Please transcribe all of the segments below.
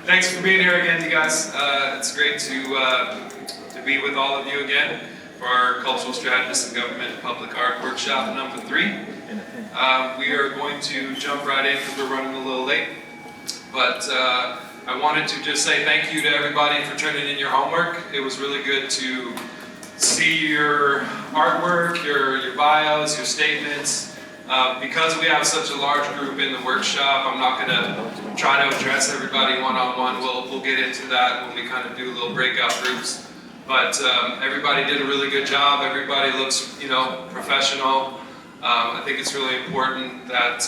Thanks for being here again, you guys. It's great to be with all of you again for our Cultural Strategist and Government and Public Art Workshop number 3. We are going to jump right in because we're running a little late. But I wanted to just say thank you to everybody for turning in your homework. It was really good to see your artwork, your bios, your statements. Because we have such a large group in the workshop, I'm not going to try to address everybody one-on-one. We'll get into that when we kind of do little breakout groups. But everybody did a really good job. Everybody looks, professional. I think it's really important that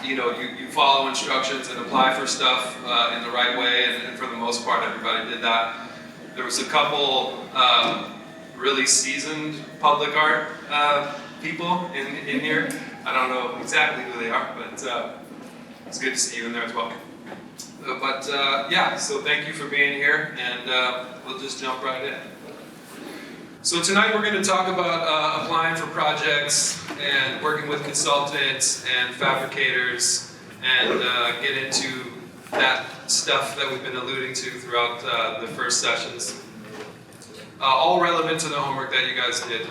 you follow instructions and apply for stuff in the right way. And for the most part, everybody did that. There was a couple really seasoned public art people in here. I don't know exactly who they are, but it's good to see you in there as well. So thank you for being here, and we'll just jump right in. So tonight we're going to talk about applying for projects and working with consultants and fabricators and get into that stuff that we've been alluding to throughout the first sessions. All relevant to the homework that you guys did.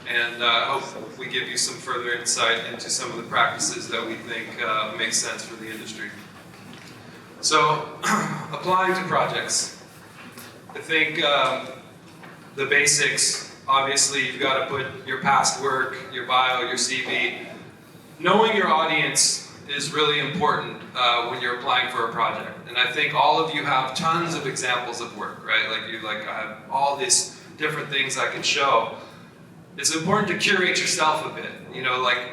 And I hope we give you some further insight into some of the practices that we think make sense for the industry. So, applying to projects. I think the basics, obviously you've got to put your past work, your bio, your CV. Knowing your audience is really important when you're applying for a project. And I think all of you have tons of examples of work, right? I have all these different things I can show. It's important to curate yourself a bit.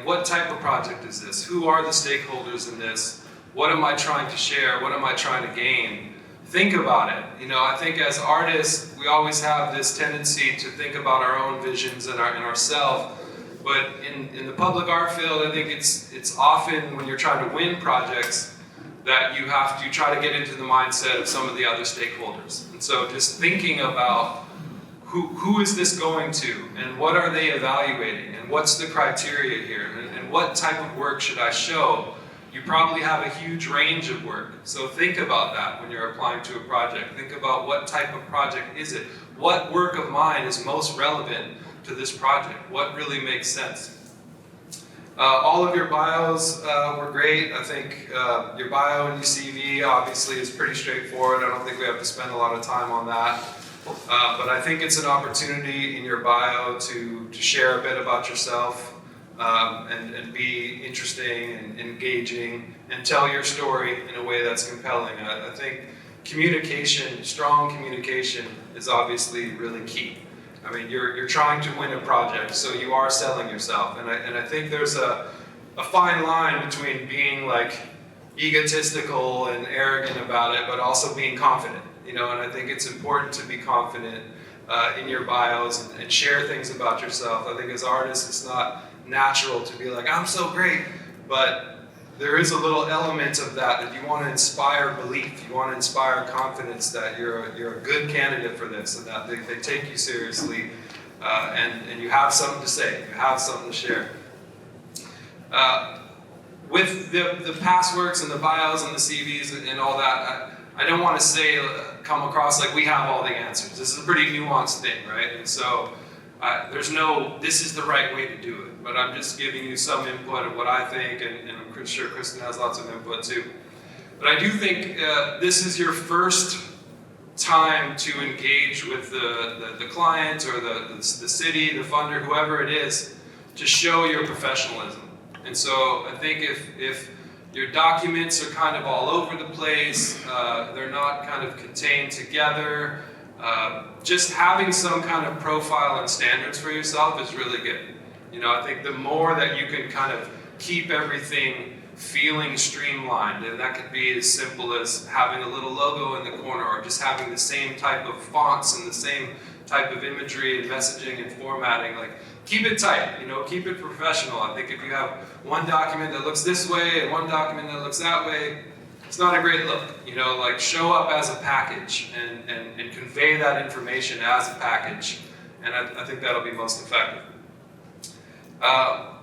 What type of project is this? Who are the stakeholders in this? What am I trying to share? What am I trying to gain? Think about it. I think as artists, we always have this tendency to think about our own visions and ourselves. But in the public art field, I think it's often when you're trying to win projects that you have to try to get into the mindset of some of the other stakeholders. And so just thinking about who is this going to, and what are they evaluating, and what's the criteria here, and what type of work should I show? You probably have a huge range of work, so think about that when you're applying to a project. Think about what type of project is it? What work of mine is most relevant to this project? What really makes sense? All of your bios were great. I think your bio and your CV obviously is pretty straightforward. I don't think we have to spend a lot of time on that. But I think it's an opportunity in your bio to share a bit about yourself and be interesting and engaging and tell your story in a way that's compelling. I think strong communication is obviously really key. I mean, you're trying to win a project, so you are selling yourself. And I think there's a fine line between being egotistical and arrogant about it, but also being confident. And I think it's important to be confident in your bios and share things about yourself. I think as artists, it's not natural to be like, I'm so great, but there is a little element of that you want to inspire belief, you want to inspire confidence that you're a good candidate for this, and that they take you seriously, and you have something to say, you have something to share. With the past works and the bios and the CVs and all that, I don't want to come across like we have all the answers. This is a pretty nuanced thing, right? And so there's no, this is the right way to do it. But I'm just giving you some input of what I think, and I'm sure Kristen has lots of input too. But I do think this is your first time to engage with the client or the city, the funder, whoever it is, to show your professionalism. And so I think if your documents are kind of all over the place, they're not kind of contained together, just having some kind of profile and standards for yourself is really good. I think the more that you can kind of keep everything feeling streamlined, and that could be as simple as having a little logo in the corner, or just having the same type of fonts and the same type of imagery and messaging and formatting. Keep it tight, keep it professional. I think if you have one document that looks this way and one document that looks that way, it's not a great look. Show up as a package and convey that information as a package. And I think that'll be most effective.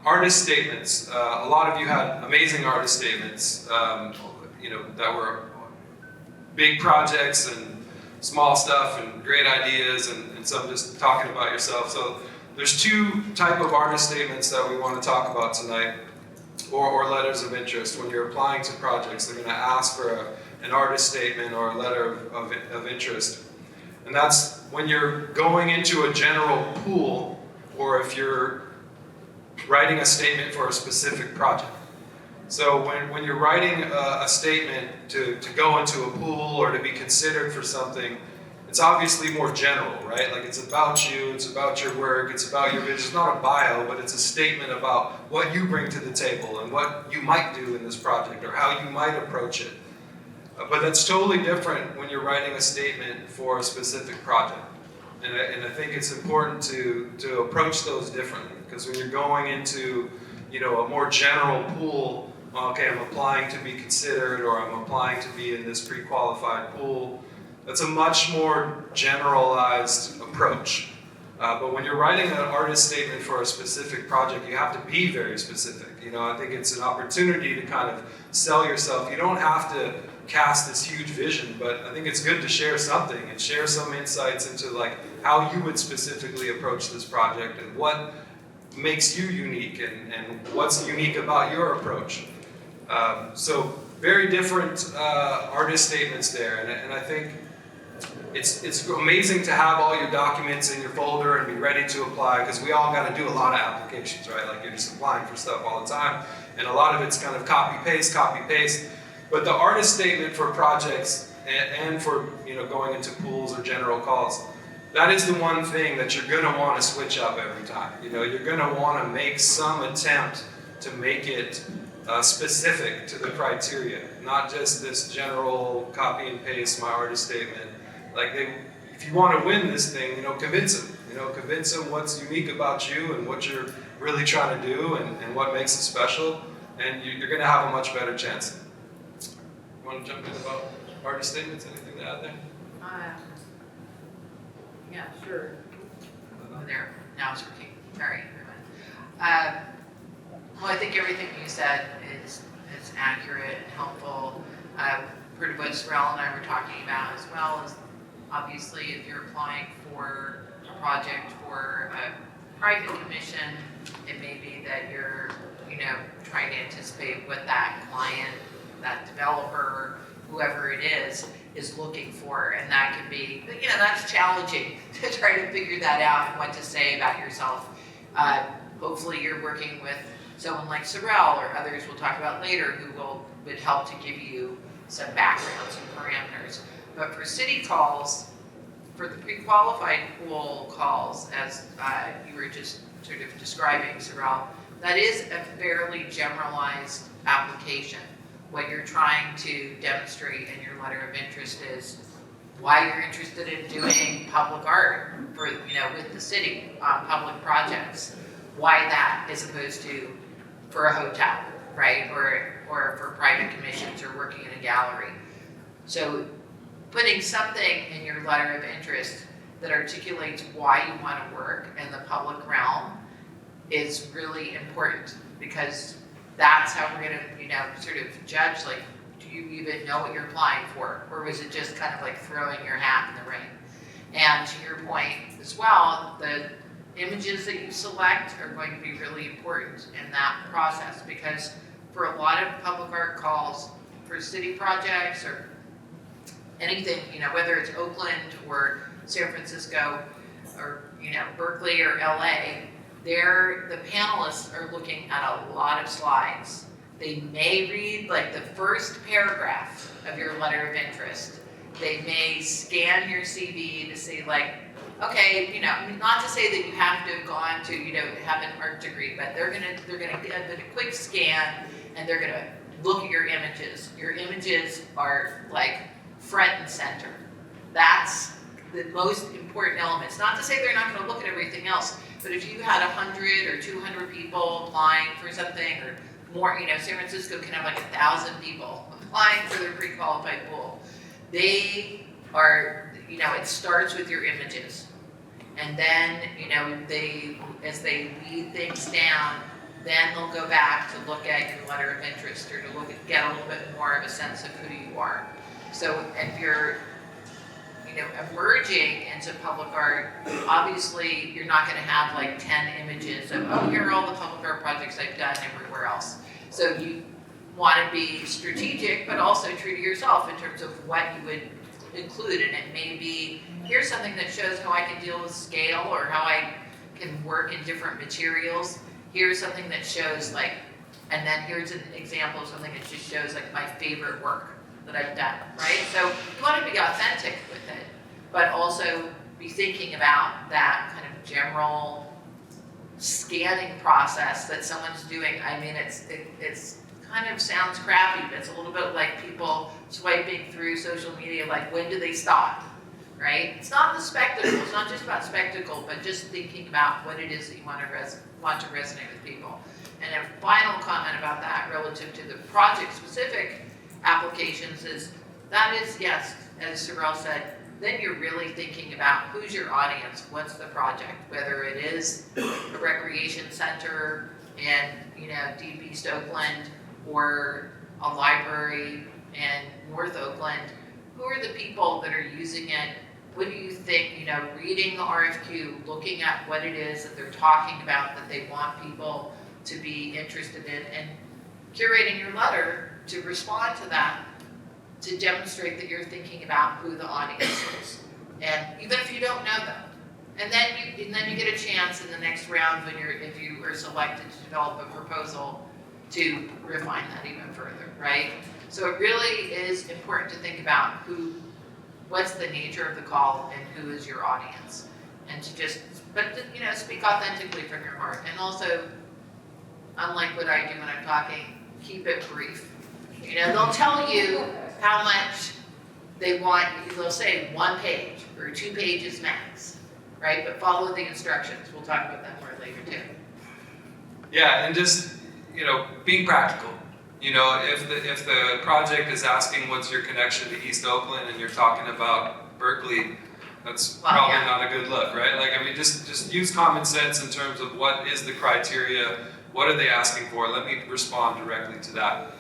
Artist statements. A lot of you had amazing artist statements, that were big projects and small stuff and great ideas and some just talking about yourself. So there's two type of artist statements that we want to talk about tonight, or letters of interest. When you're applying to projects, they're going to ask for an artist statement or a letter of interest. And that's when you're going into a general pool, or if you're writing a statement for a specific project. So when you're writing a statement to go into a pool or to be considered for something, it's obviously more general, right? Like it's about you, it's about your work, it's about your vision. It's not a bio, but it's a statement about what you bring to the table and what you might do in this project or how you might approach it. But that's totally different when you're writing a statement for a specific project. And I think it's important to approach those differently, because when you're going into, a more general pool, okay, I'm applying to be considered, or I'm applying to be in this pre-qualified pool, that's a much more generalized approach. But when you're writing an artist statement for a specific project, you have to be very specific. I think it's an opportunity to kind of sell yourself. You don't have to cast this huge vision, but I think it's good to share something and share some insights into like how you would specifically approach this project and what makes you unique and what's unique about your approach. So very different artist statements there, and I think it's amazing to have all your documents in your folder and be ready to apply, because we all got to do a lot of applications, right? Like you're just applying for stuff all the time, and a lot of it's kind of copy paste. But the artist statement for projects and for going into pools or general calls, that is the one thing that you're going to want to switch up every time. You're going to want to make some attempt to make it specific to the criteria, not just this general copy and paste my artist statement. Like if you want to win this thing, convince them. Convince them what's unique about you and what you're really trying to do and what makes it special, and you're going to have a much better chance. You want to jump in about artist statements? Anything to add there? Yeah, sure. There, now it's working. Sorry, everyone. Well, I think everything you said is accurate and helpful. Part of what Sorell and I were talking about, as well as obviously if you're applying for a project for a private commission, it may be that you're, trying to anticipate what that client, that developer, whoever it is looking for, and that can be, that's challenging to try to figure that out and what to say about yourself. Hopefully you're working with someone like Sorell or others we'll talk about later who would help to give you some background, some parameters. But for city calls, for the pre-qualified pool calls, as you were just sort of describing, Sorell, that is a fairly generalized application. What you're trying to demonstrate in your letter of interest is why you're interested in doing public art for, with the city on public projects. Why that, as opposed to for a hotel, right? Or for private commissions or working in a gallery. So putting something in your letter of interest that articulates why you want to work in the public realm is really important, because that's how we're going to, sort of judge, like, do you even know what you're applying for? Or was it just kind of like throwing your hat in the ring? And to your point as well, the images that you select are going to be really important in that process, because for a lot of public art calls for city projects or anything, whether it's Oakland or San Francisco or, Berkeley or LA, the panelists are looking at a lot of slides. They may read like the first paragraph of your letter of interest. They may scan your CV to see like, okay, not to say that you have to have gone to, have an art degree, but they're gonna give it a quick scan and they're gonna look at your images. Your images are like front and center. That's the most important elements. Not to say they're not gonna look at everything else, but if you had 100 or 200 people applying for something or more, San Francisco can have like 1,000 people applying for their pre-qualified pool. They are, it starts with your images. And then, as they lead things down, then they'll go back to look at your letter of interest or to get a little bit more of a sense of who you are. So if you're, emerging into public art, obviously you're not going to have like 10 images of, oh, here are all the public art projects I've done everywhere else. So you want to be strategic, but also true to yourself in terms of what you would include. And it may be, here's something that shows how I can deal with scale or how I can work in different materials. Here's something that shows like, and then here's an example of something that just shows like my favorite work that I've done, right? So you want to be authentic with it, but also be thinking about that kind of general scanning process that someone's doing. I mean, it's kind of sounds crappy, but it's a little bit like people swiping through social media, like when do they stop, right? It's not the spectacle, it's not just about spectacle, but just thinking about what it is that you want to resonate with people. And a final comment about that relative to the project-specific applications is, that is, yes, as Sorell said, then you're really thinking about who's your audience, what's the project, whether it is a recreation center in, Deep East Oakland or a library in North Oakland. Who are the people that are using it? What do you think, reading the RFQ, looking at what it is that they're talking about that they want people to be interested in, and curating your letter to respond to that, to demonstrate that you're thinking about who the audience is, and even if you don't know them. And then you get a chance in the next round if you are selected to develop a proposal to refine that even further, right? So it really is important to think about what's the nature of the call and who is your audience, and to speak authentically from your heart, and also, unlike what I do when I'm talking, keep it brief. They'll tell you how much they want. They'll say 1 page or 2 pages max, right? But follow the instructions. We'll talk about that more later too. Yeah, and just, being practical. If the project is asking what's your connection to East Oakland and you're talking about Berkeley, that's probably not a good look, right? Just use common sense in terms of what is the criteria, what are they asking for? Let me respond directly to that.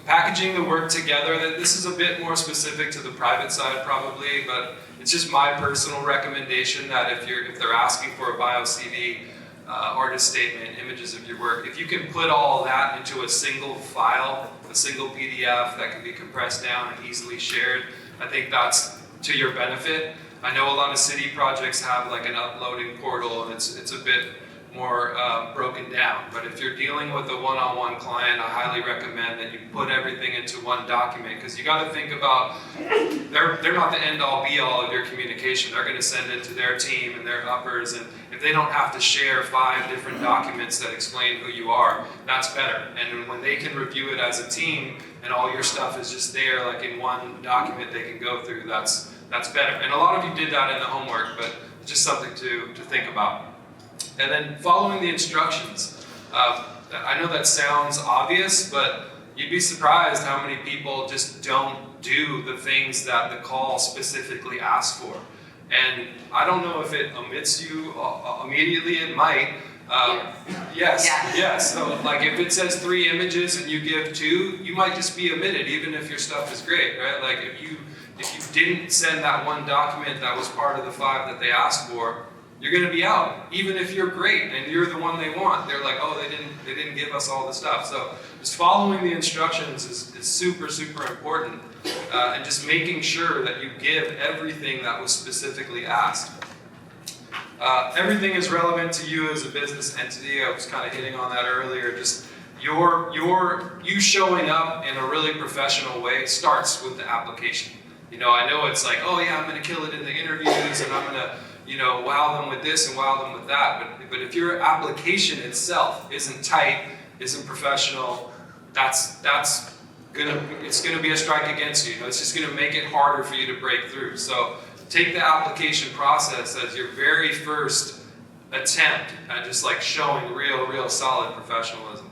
Packaging the work together, this is a bit more specific to the private side probably, but it's just my personal recommendation that if they're asking for a bio CV, artist statement, images of your work, if you can put all that into a single file, a single PDF that can be compressed down and easily shared, I think that's to your benefit. I know a lot of city projects have like an uploading portal, and it's a bit more broken down. But if you're dealing with a one-on-one client, I highly recommend that you put everything into one document, because you got to think about, they're not the end-all be-all of your communication. They're going to send it to their team and their uppers, and if they don't have to share 5 different documents that explain who you are, that's better. And when they can review it as a team and all your stuff is just there, like in one document they can go through, that's better. And a lot of you did that in the homework, but it's just something to think about. And then following the instructions. I know that sounds obvious, but you'd be surprised how many people just don't do the things that the call specifically asks for. And I don't know if it omits you immediately, it might. Yes. So if it says 3 images and you give 2, you might just be omitted, even if your stuff is great, right? Like if you didn't send that one document that was part of the 5 that they asked for, you're going to be out, even if you're great and you're the one they want. They're like, oh, they didn't give us all the stuff. So just following the instructions is super, super important, and just making sure that you give everything that was specifically asked. Everything is relevant to you as a business entity. I was kind of hitting on that earlier. Just you showing up in a really professional way starts with the application. I know it's like, oh yeah, I'm going to kill it in the interviews, and I'm going to wow them with this and wow them with that. But if your application itself isn't tight, isn't professional, it's gonna be a strike against you. It's just gonna make it harder for you to break through. So take the application process as your very first attempt at just showing real solid professionalism.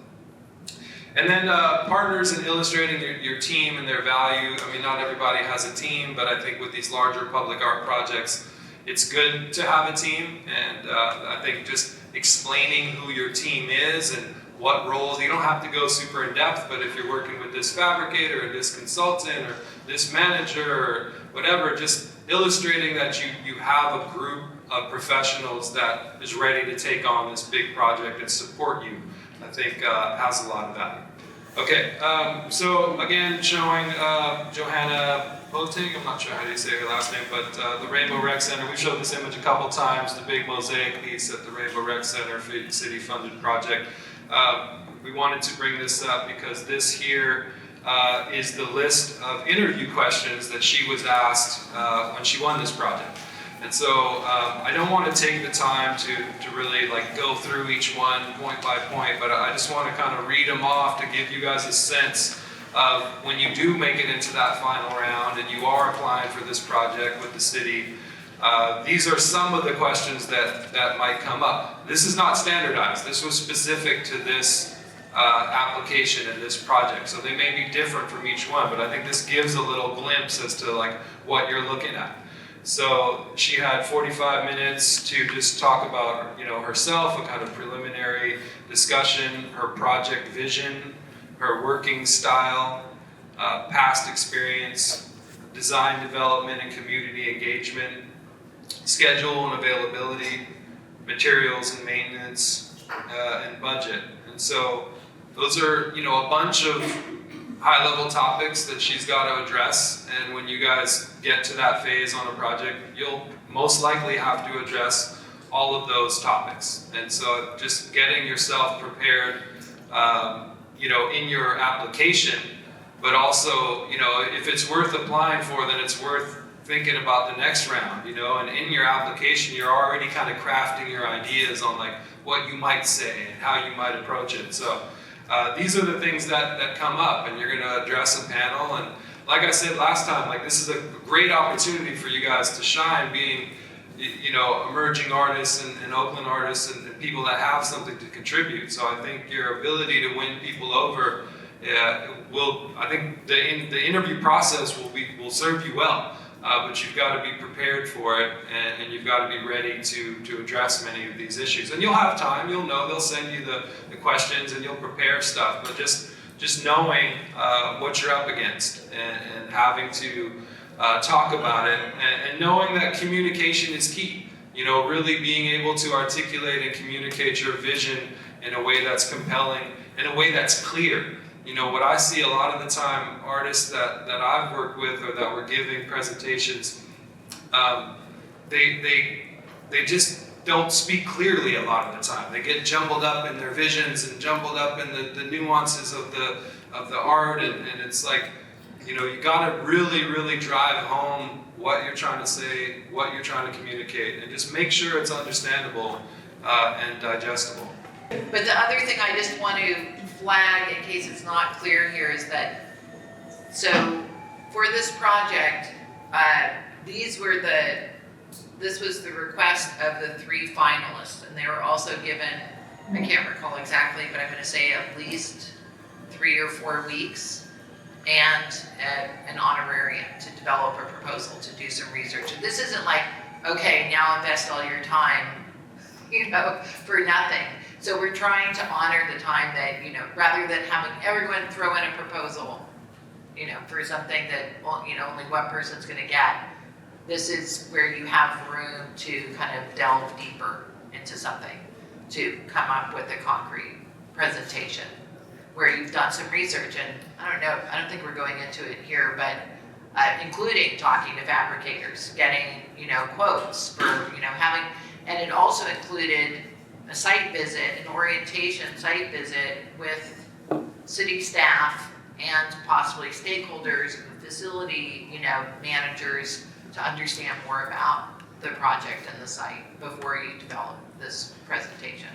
And then partners in illustrating your team and their value. I mean, not everybody has a team, but I think with these larger public art projects, it's good to have a team, and I think just explaining who your team is and what roles. You don't have to go super in depth, but if you're working with this fabricator or this consultant or this manager or whatever, just illustrating that you have a group of professionals that is ready to take on this big project and support you, I think has a lot of value. Okay, so again, showing Johanna Boting, I'm not sure how you say her last name, but the Rainbow Rec Center. We've showed this image a couple times, the big mosaic piece at the Rainbow Rec Center, city-funded project. We wanted to bring this up because this here is the list of interview questions that she was asked when she won this project. And so I don't want to take the time to really like go through each one point by point, but I just want to kind of read them off to give you guys a sense of when you do make it into that final round and you are applying for this project with the city. These are some of the questions that might come up. This is not standardized. This was specific to this application and this project. So they may be different from each one, but I think this gives a little glimpse as to like what you're looking at. So she had 45 minutes to just talk about, herself, a kind of preliminary discussion, her project vision, her working style, past experience, design development and community engagement, schedule and availability, materials and maintenance, and budget. And so those are, a bunch of high-level topics that she's got to address, and when you guys get to that phase on a project, you'll most likely have to address all of those topics. And so just getting yourself prepared, in your application, but also, if it's worth applying for, then it's worth thinking about the next round, and in your application, you're already kind of crafting your ideas on like what you might say and how you might approach it. So these are the things that come up, and you're going to address a panel. And like I said last time, like this is a great opportunity for you guys to shine, being, emerging artists and Oakland artists and people that have something to contribute. So I think your ability to win people over I think the interview process will serve you well. But you've got to be prepared for it, and you've got to be ready to address many of these issues. And you'll have time, you'll know, they'll send you the questions and you'll prepare stuff, but just knowing what you're up against and having to talk about it, and knowing that communication is key. Really being able to articulate and communicate your vision in a way that's compelling, in a way that's clear. What I see a lot of the time, artists that I've worked with or that were giving presentations, they just don't speak clearly a lot of the time. They get jumbled up in their visions and jumbled up in the nuances of the art, and it's like, you gotta really, really drive home what you're trying to say, what you're trying to communicate, and just make sure it's understandable and digestible. But the other thing I just want to flag, in case it's not clear here, is that, so for this project, this was the request of the 3 finalists, and they were also given, I can't recall exactly, but I'm going to say at least 3 or 4 weeks and an honorarium to develop a proposal, to do some research. And this isn't like, okay, now invest all your time, for nothing. So we're trying to honor the time that, rather than having everyone throw in a proposal, for something that, only one person's going to get. This is where you have room to kind of delve deeper into something, to come up with a concrete presentation where you've done some research. And I don't think we're going into it here, but including talking to fabricators, getting, quotes for, having, and it also included a site visit, an orientation site visit with city staff and possibly stakeholders, facility, managers, to understand more about the project and the site before you develop this presentation.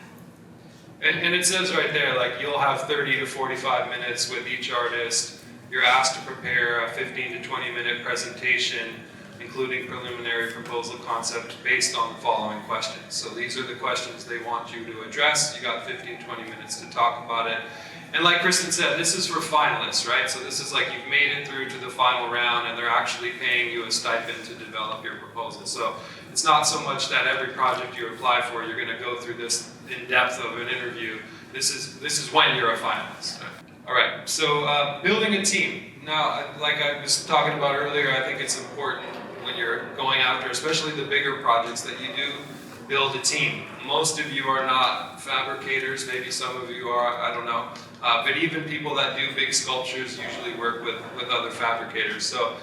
And it says right there, like, you'll have 30 to 45 minutes with each artist. You're asked to prepare a 15 to 20 minute presentation, including preliminary proposal concept based on the following questions. So these are the questions they want you to address. You got 15, 20 minutes to talk about it. And like Kristen said, this is for finalists, right? So this is like you've made it through to the final round and they're actually paying you a stipend to develop your proposal. So it's not so much that every project you apply for, you're going to go through this in depth of an interview. this is when you're a finalist. All right, so building a team. Now, like I was talking about earlier, I think it's important when you're going after, especially the bigger projects, that you do build a team. Most of you are not fabricators, maybe some of you are, I don't know. But even people that do big sculptures usually work with other fabricators. So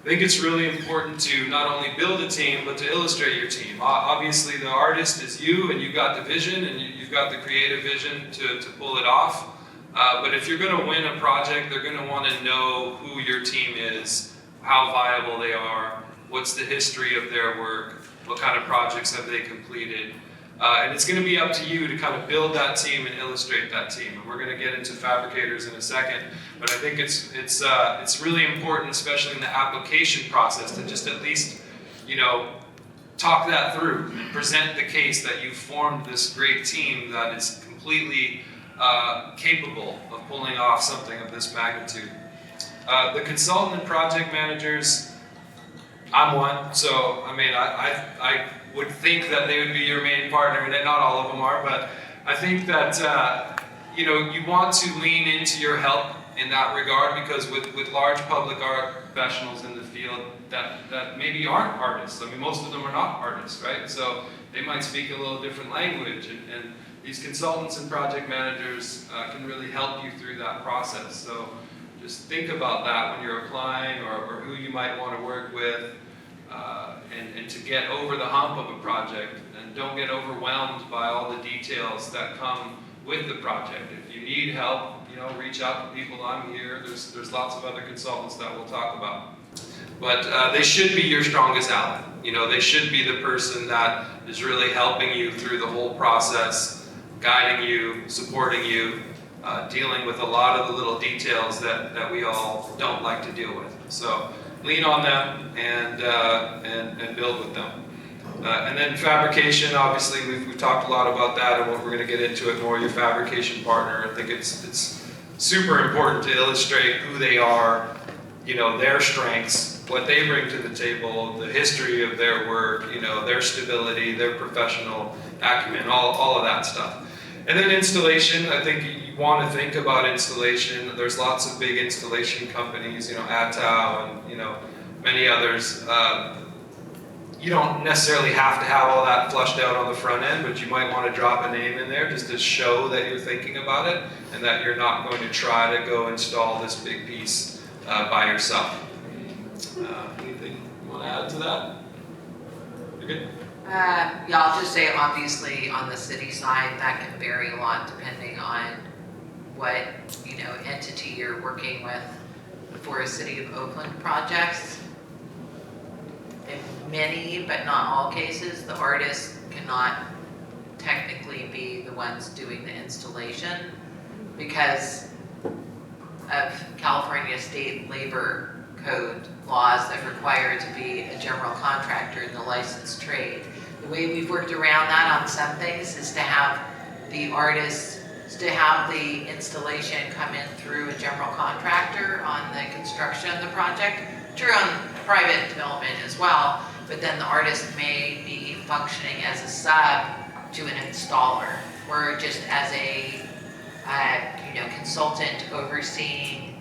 I think it's really important to not only build a team, but to illustrate your team. Obviously, the artist is you, and you've got the vision, and you've got the creative vision to pull it off. But if you're going to win a project, they're going to want to know who your team is, how viable they are, what's the history of their work, what kind of projects have they completed. And it's going to be up to you to kind of build that team and illustrate that team. And we're going to get into fabricators in a second, but I think it's really important, especially in the application process, to just at least, talk that through and present the case that you've formed this great team that is completely capable of pulling off something of this magnitude. The consultant and project managers, I'm one, so I mean, I would think that they would be your main partner, and not all of them are, but I think that you want to lean into your help in that regard, because with large public art professionals in the field that maybe aren't artists. I mean, most of them are not artists, right? So they might speak a little different language, and these consultants and project managers can really help you through that process. So just think about that when you're applying, or who you might want to work with, and to get over the hump of a project, and don't get overwhelmed by all the details that come with the project. If you need help, reach out to people. I'm here. There's lots of other consultants that we'll talk about. But they should be your strongest ally. They should be the person that is really helping you through the whole process, guiding you, supporting you, dealing with a lot of the little details that we all don't like to deal with. So lean on them and build with them. And then fabrication, obviously we've talked a lot about that, and we're going to get into it more. Your fabrication partner, I think it's super important to illustrate who they are, their strengths, what they bring to the table, the history of their work, their stability, their professional acumen, all of that stuff. And then installation, I think you want to think about installation. There's lots of big installation companies, Atau and many others. You don't necessarily have to have all that flushed out on the front end, but you might want to drop a name in there just to show that you're thinking about it, and that you're not going to try to go install this big piece by yourself. Anything you want to add to that? You're good? Yeah, I'll just say, obviously, on the city side, that can vary a lot depending on what entity you're working with. For a City of Oakland projects, in many but not all cases, the artists cannot technically be the ones doing the installation because of California state labor code laws that require it to be a general contractor in the licensed trade. The way we've worked around that on some things is to have the artists, to have the installation come in through a general contractor on the construction of the project. True on private development as well, but then the artist may be functioning as a sub to an installer, or just as a consultant overseeing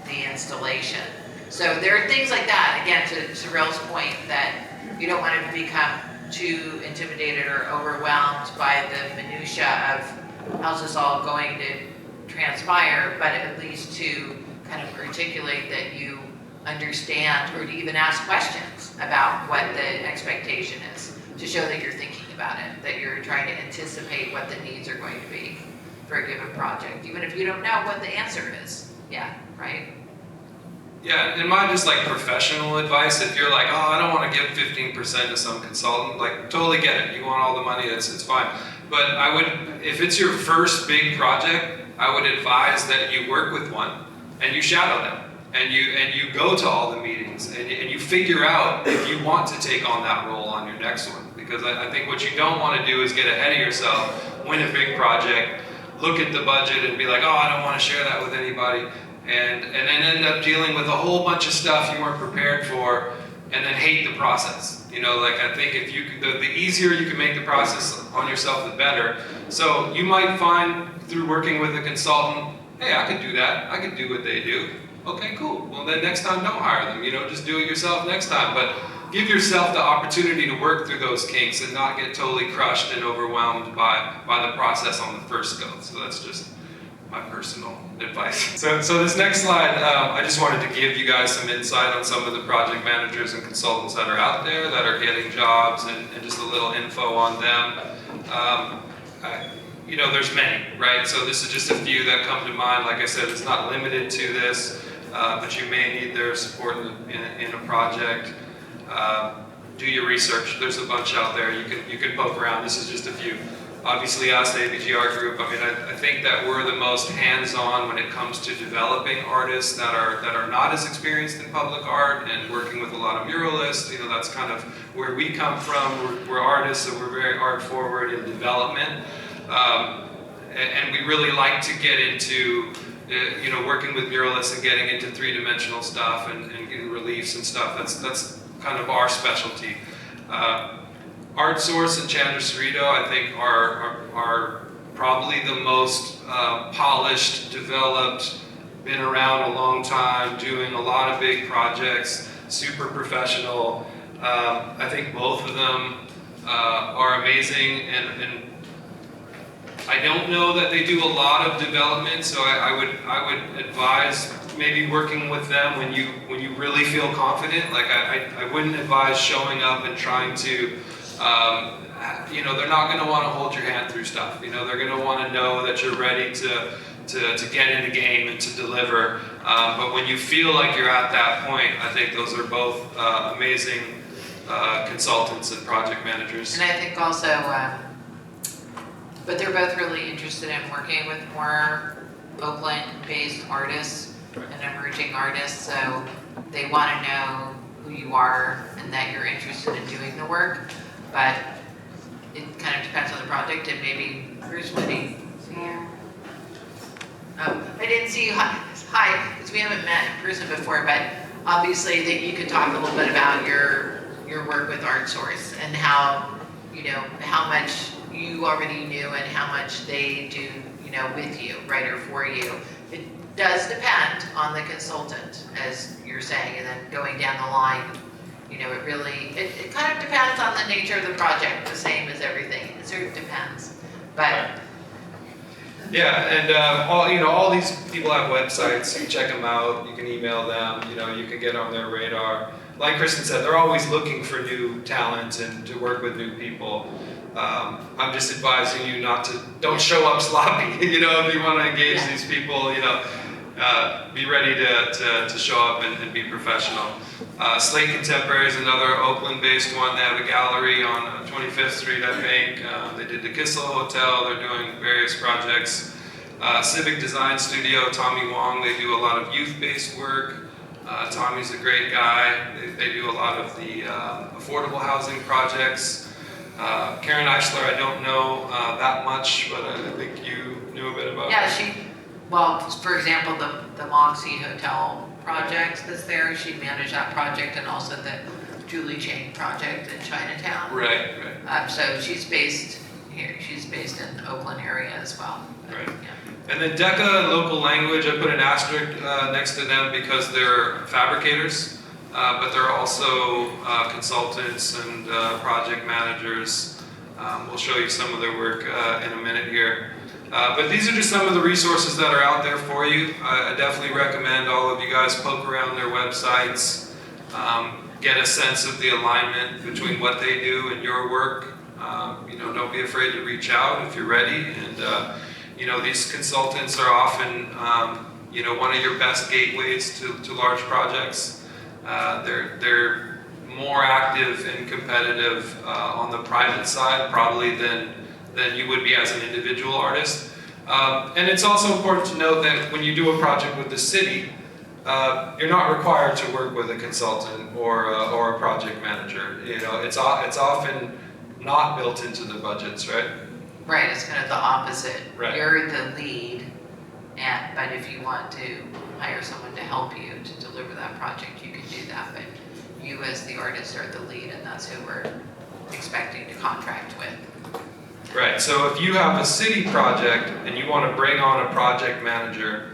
the installation. So there are things like that, again, to Sorell's point, that you don't want to become too intimidated or overwhelmed by the minutia of how's this all going to transpire, but at least to kind of articulate that you understand, or to even ask questions about what the expectation is, to show that you're thinking about it, that you're trying to anticipate what the needs are going to be for a given project, even if you don't know what the answer is. Yeah, right? Yeah, and my just professional advice, if you're like, oh, I don't want to give 15% to some consultant, totally get it. You want all the money, it's fine. But I would, if it's your first big project, I would advise that you work with one and you shadow them. And you go to all the meetings, and you figure out if you want to take on that role on your next one. Because I think what you don't want to do is get ahead of yourself, win a big project, look at the budget and be like, oh, I don't want to share that with anybody, and then end up dealing with a whole bunch of stuff you weren't prepared for, and then hate the process. You know, like I think if you the easier you can make the process on yourself, the better. So you might find through working with a consultant, hey, I could do that. I could do what they do. Okay, cool. Well, then next time don't hire them. You know, just do it yourself next time. But give yourself the opportunity to work through those kinks and not get totally crushed and overwhelmed by the process on the first go. So that's just my personal advice. So this next slide, I just wanted to give you guys some insight on some of the project managers and consultants that are out there that are getting jobs, and just a little info on them. You know, there's many, right? So this is just a few that come to mind. Like I said, it's not limited to this, but you may need their support in a project. Do your research. There's a bunch out there. You can poke around. This is just a few. Obviously, us, the ABGR group. I mean, I think that we're the most hands-on when it comes to developing artists that are not as experienced in public art and working with a lot of muralists. You know, that's kind of where we come from. We're artists, so we're very art-forward in development, and we really like to get into you know, working with muralists and getting into three-dimensional stuff and getting reliefs and stuff. That's kind of our specialty. Art Source and Chandra Cerrito, I think, are probably the most polished, developed, been around a long time, doing a lot of big projects, super professional. I think both of them are amazing, and I don't know that they do a lot of development, so I would advise maybe working with them when you really feel confident. Like I wouldn't advise showing up and trying to, you know, they're not going to want to hold your hand through stuff. You know, they're going to want to know that you're ready to get in the game and to deliver. But when you feel like you're at that point, I think those are both amazing consultants and project managers. And I think also, but they're both really interested in working with more Oakland-based artists and emerging artists, so they want to know who you are and that you're interested in doing the work. But it kind of depends on the project, and maybe Bruce, what do you see here? Oh, I didn't see you. Hi, because we haven't met in person before, but obviously that you could talk a little bit about your work with Art Source and how, you know, how much you already knew and how much they do, you know, with you, right, or for you. It does depend on the consultant, as you're saying, and then going down the line, you know, it kind of depends on the nature of the project, the same as everything. It sort of depends, but. Yeah, and all these people have websites. You can check them out. You can email them. You know, you can get on their radar. Like Kristen said, they're always looking for new talent and to work with new people. I'm just advising you don't show up sloppy. You know, if you want to engage these people, you know, be ready to show up and be professional. Slate Contemporary is another Oakland-based one. They have a gallery on 25th Street, I think. They did the Kissel Hotel. They're doing various projects. Civic Design Studio, Tommy Wong, they do a lot of youth-based work. Tommy's a great guy. They do a lot of the affordable housing projects. Karen Eichler, I don't know that much, but I think you knew a bit about her. Well, for example, the Moxie Hotel project that's there, she managed that project, and also the Julie Chang project in Chinatown. Right. So she's based here. She's based in the Oakland area as well. Right. Yeah. And then DECA and local language, I put an asterisk next to them because they're fabricators, but they're also consultants and project managers. We'll show you some of their work in a minute here. But these are just some of the resources that are out there for you. I definitely recommend all of you guys poke around their websites, get a sense of the alignment between what they do and your work. You know, don't be afraid to reach out if you're ready. And you know, these consultants are often you know, one of your best gateways to large projects. They're more active and competitive on the private side probably than you would be as an individual artist. And it's also important to note that when you do a project with the city, you're not required to work with a consultant or a project manager. You know, it's often not built into the budgets, right? Right, it's kind of the opposite. Right. You're the lead, but if you want to hire someone to help you to deliver that project, you can do that. But you as the artist are the lead, and that's who we're expecting to contract with. Right, so if you have a city project and you want to bring on a project manager,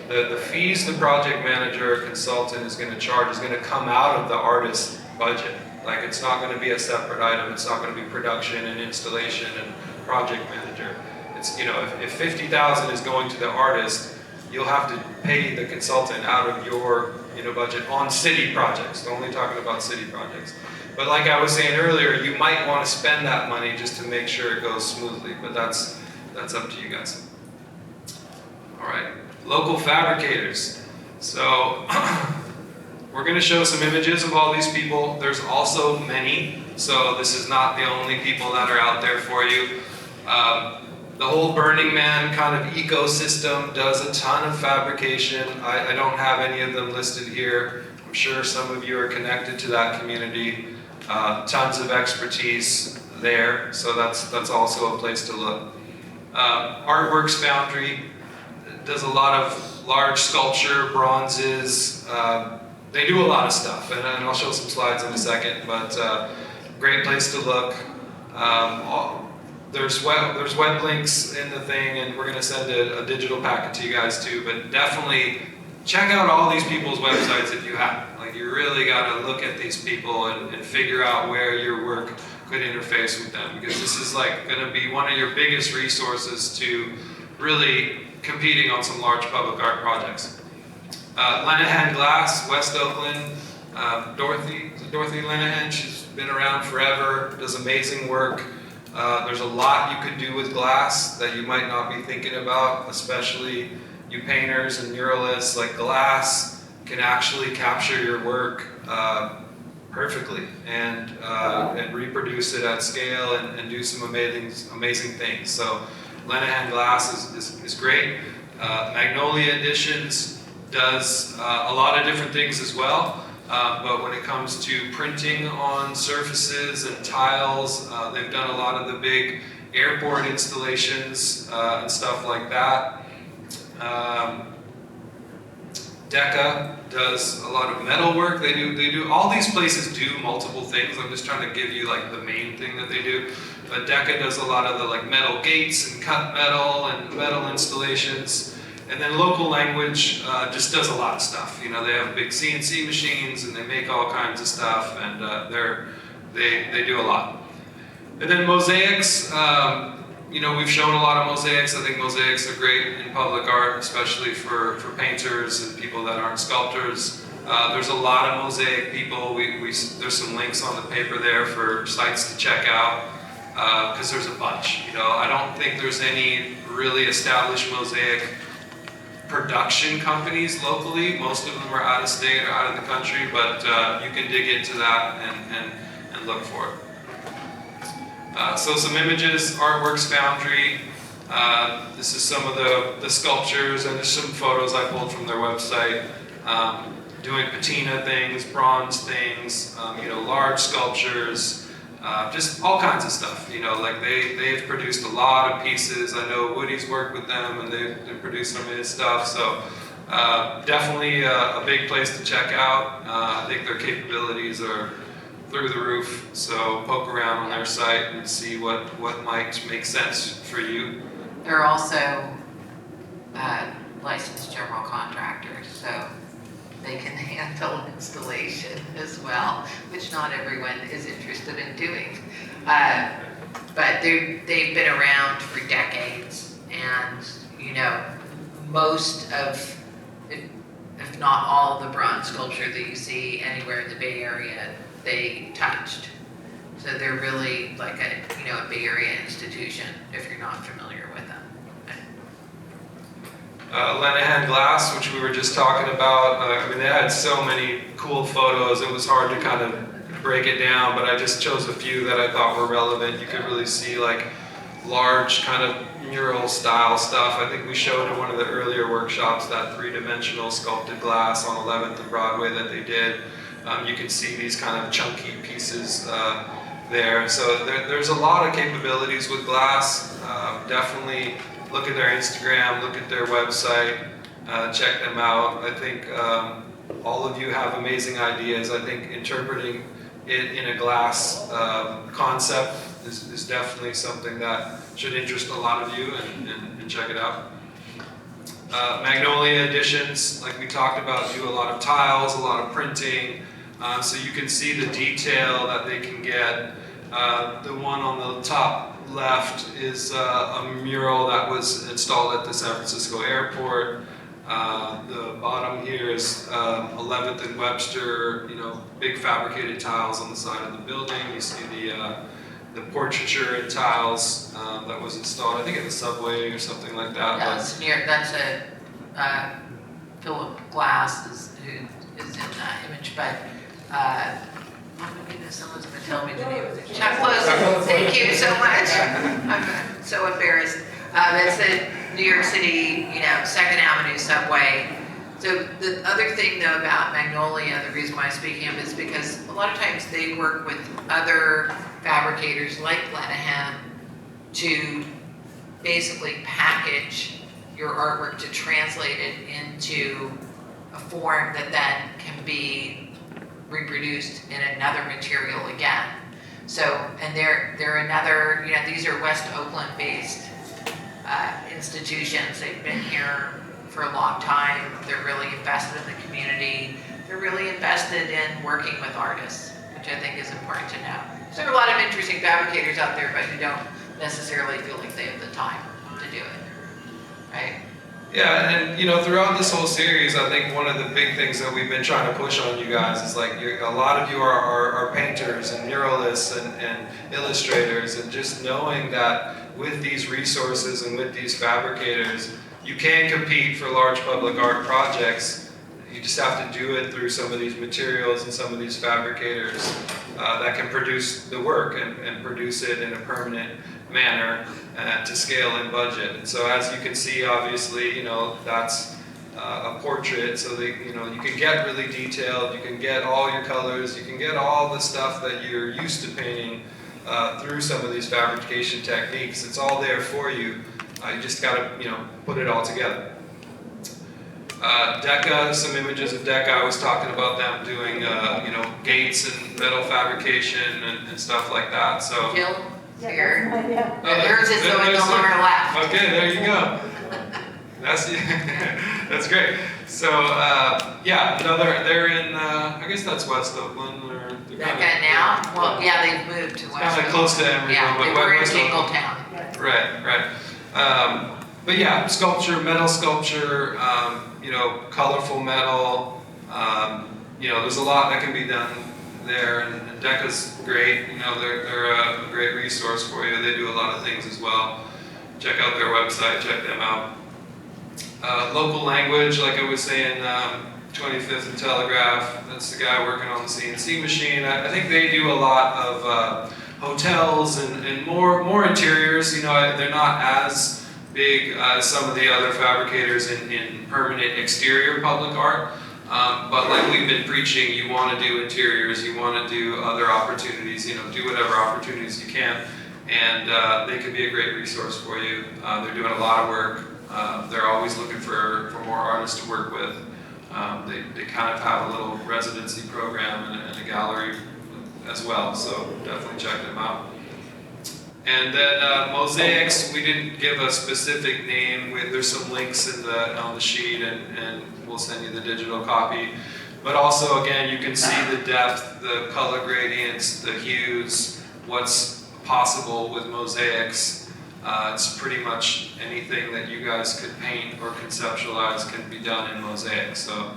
the fees the project manager or consultant is going to charge is going to come out of the artist's budget. Like, it's not going to be a separate item. It's not going to be production and installation and project manager. It's, you know, if 50,000 is going to the artist, you'll have to pay the consultant out of your, you know, budget on city projects. Only talking about city projects. But like I was saying earlier, you might want to spend that money just to make sure it goes smoothly. But that's up to you guys. All right, local fabricators. So we're going to show some images of all these people. There's also many, so this is not the only people that are out there for you. The whole Burning Man kind of ecosystem does a ton of fabrication. I don't have any of them listed here. I'm sure some of you are connected to that community. Tons of expertise there, so that's also a place to look. Artworks Foundry does a lot of large sculpture, bronzes. They do a lot of stuff, and I'll show some slides in a second, but great place to look. There's web links in the thing, and we're going to send a digital packet to you guys too, but definitely check out all these people's websites if you haven't. Like, you really got to look at these people and figure out where your work could interface with them, because this is like going to be one of your biggest resources to really competing on some large public art projects. Lenahan Glass, West Oakland, Dorothy Lenahan, she's been around forever, does amazing work. There's a lot you could do with glass that you might not be thinking about, especially you painters and muralists. Like, glass can actually capture your work perfectly and reproduce it at scale and do some amazing things. So Lenahan Glass is great. Magnolia Editions does a lot of different things as well. But when it comes to printing on surfaces and tiles, they've done a lot of the big airport installations and stuff like that. Deca does a lot of metal work. They do all these places do multiple things. I'm just trying to give you like the main thing that they do. But Deca does a lot of the like metal gates and cut metal and metal installations. And then Local Language just does a lot of stuff. You know, they have big CNC machines and they make all kinds of stuff, and they do a lot. And then mosaics. You know, we've shown a lot of mosaics. I think mosaics are great in public art, especially for painters and people that aren't sculptors. There's a lot of mosaic people. There's some links on the paper there for sites to check out, because there's a bunch. You know, I don't think there's any really established mosaic production companies locally. Most of them are out of state or out of the country, but you can dig into that and look for it. So some images, Artworks Foundry. This is some of the sculptures, and there's some photos I pulled from their website. Doing patina things, bronze things, you know, large sculptures, just all kinds of stuff. You know, like they've produced a lot of pieces. I know Woody's worked with them, and they've produced some of his stuff. So definitely a big place to check out. I think their capabilities are through the roof, so poke around on their site and see what might make sense for you. They're also licensed general contractors, so they can handle installation as well, which not everyone is interested in doing. But they've been around for decades, and you know, most of, if not all, the bronze sculpture that you see anywhere in the Bay Area, they touched. So they're really like a Bay Area institution if you're not familiar with them. Lenahan Glass, which we were just talking about, I mean, they had so many cool photos, it was hard to kind of break it down, but I just chose a few that I thought were relevant. You could really see like large kind of mural style stuff. I think we showed in one of the earlier workshops that three-dimensional sculpted glass on 11th and Broadway that they did. You can see these kind of chunky pieces there. So there's a lot of capabilities with glass. Definitely look at their Instagram, look at their website, check them out. I think all of you have amazing ideas. I think interpreting it in a glass concept is definitely something that should interest a lot of you, and check it out. Magnolia Editions, like we talked about, do a lot of tiles, a lot of printing, so you can see the detail that they can get. The one on the top left is a mural that was installed at the San Francisco airport. The bottom here is 11th and Webster, big fabricated tiles on the side of the building. You see the portraiture and tiles that was installed, I think at the subway or something like that. That's a Philip Glass who is in that image, but oh my goodness, someone's gonna tell me the name of it. Chuck Close, thank you so much. I'm so embarrassed. It's the New York City, 2nd Avenue subway. So the other thing though about Magnolia, the reason why I'm speaking of is because a lot of times they work with other fabricators like Lenahan to basically package your artwork to translate it into a form that then can be reproduced in another material again. So, and they're another, these are West Oakland based institutions. They've been here for a long time. They're really invested in the community. They're really invested in working with artists, which I think is important to know. So there are a lot of interesting fabricators out there, but who don't necessarily feel like they have the time to do it, right? Yeah, and throughout this whole series, I think one of the big things that we've been trying to push on you guys is like a lot of you are painters and muralists and illustrators, and just knowing that with these resources and with these fabricators, you can compete for large public art projects. You just have to do it through some of these materials and some of these fabricators that can produce the work and produce it in a permanent manner to scale and budget. And so as you can see, obviously, that's a portrait, so that you can get really detailed, you can get all your colors, you can get all the stuff that you're used to painting through some of these fabrication techniques. It's all there for you. You just got to put it all together. Deca, some images of Deca. I was talking about them doing gates and metal fabrication and stuff like that. So Jill, here. Yeah. Yours is going the lower left. Okay, there you go. That's great. So they're in I guess that's West Oakland, or Deca now? Well, yeah, they've moved to West kind of Oakland. close to Emeryville, Yeah, but they were in West Oakland. Tingletown. Right. But yeah, sculpture, metal sculpture, colorful metal. There's a lot that can be done there, and Deca's great. They're a great resource for you. They do a lot of things as well. Check out their website, check them out. Local language, like I was saying, 25th and Telegraph, that's the guy working on the CNC machine. I think they do a lot of hotels and more interiors. They're not as big as some of the other fabricators in permanent exterior public art. But like we've been preaching, you want to do interiors, you want to do other opportunities, do whatever opportunities you can. And they can be a great resource for you. They're doing a lot of work. They're always looking for more artists to work with. They kind of have a little residency program and a gallery as well, so definitely check them out. And then mosaics, we didn't give a specific name. There's some links on the sheet, and we'll send you the digital copy. But also, again, you can see the depth, the color gradients, the hues, what's possible with mosaics. It's pretty much anything that you guys could paint or conceptualize can be done in mosaic. So,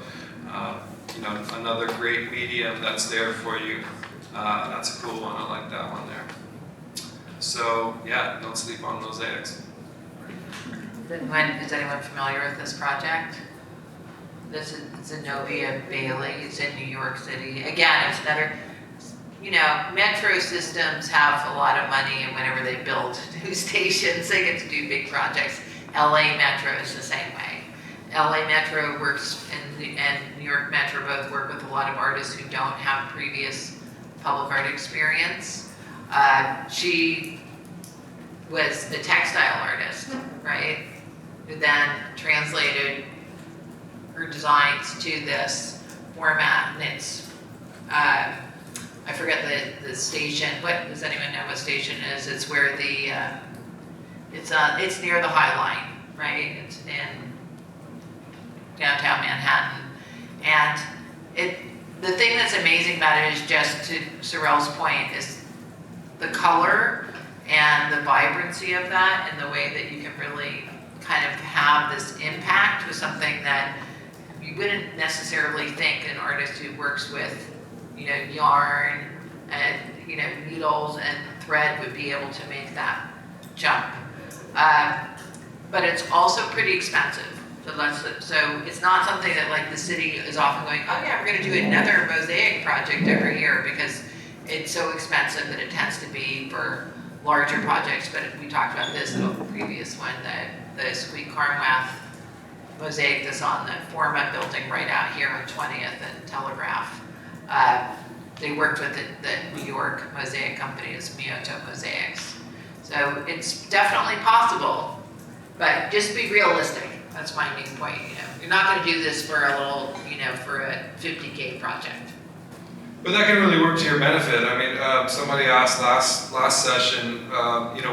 another great medium that's there for you. That's a cool one. I like that one there. So, yeah, don't sleep on mosaics. Is anyone familiar with this project? This is Zenobia Bailey. It's in New York City. Again, it's another, metro systems have a lot of money, and whenever they build new stations, they get to do big projects. LA Metro is the same way. LA Metro works, and New York Metro both work with a lot of artists who don't have previous public art experience. She was a textile artist, right? Who then translated her designs to this format, and it's, I forget the station. What, does anyone know what station it is? It's where the, it's near the High Line, right? It's in downtown Manhattan. And the thing that's amazing about it is, just to Sorell's point, is the color and the vibrancy of that, and the way that you can really kind of have this impact with something that you wouldn't necessarily think an artist who works with, yarn and, needles and thread would be able to make that jump. But it's also pretty expensive. So it's not something that, like, the city is often going, oh yeah, we're gonna do another mosaic project every year, because it's so expensive that it tends to be for larger projects. But we talked about this in the previous one, the Squeak Carnwath mosaic that's on the Forma building right out here on 20th and Telegraph. They worked with the New York mosaic company, is Miyoto Mosaics. So it's definitely possible, but just be realistic. That's my main point. You're not going to do this for a little, for a 50K project. But that can really work to your benefit. I mean, somebody asked last session,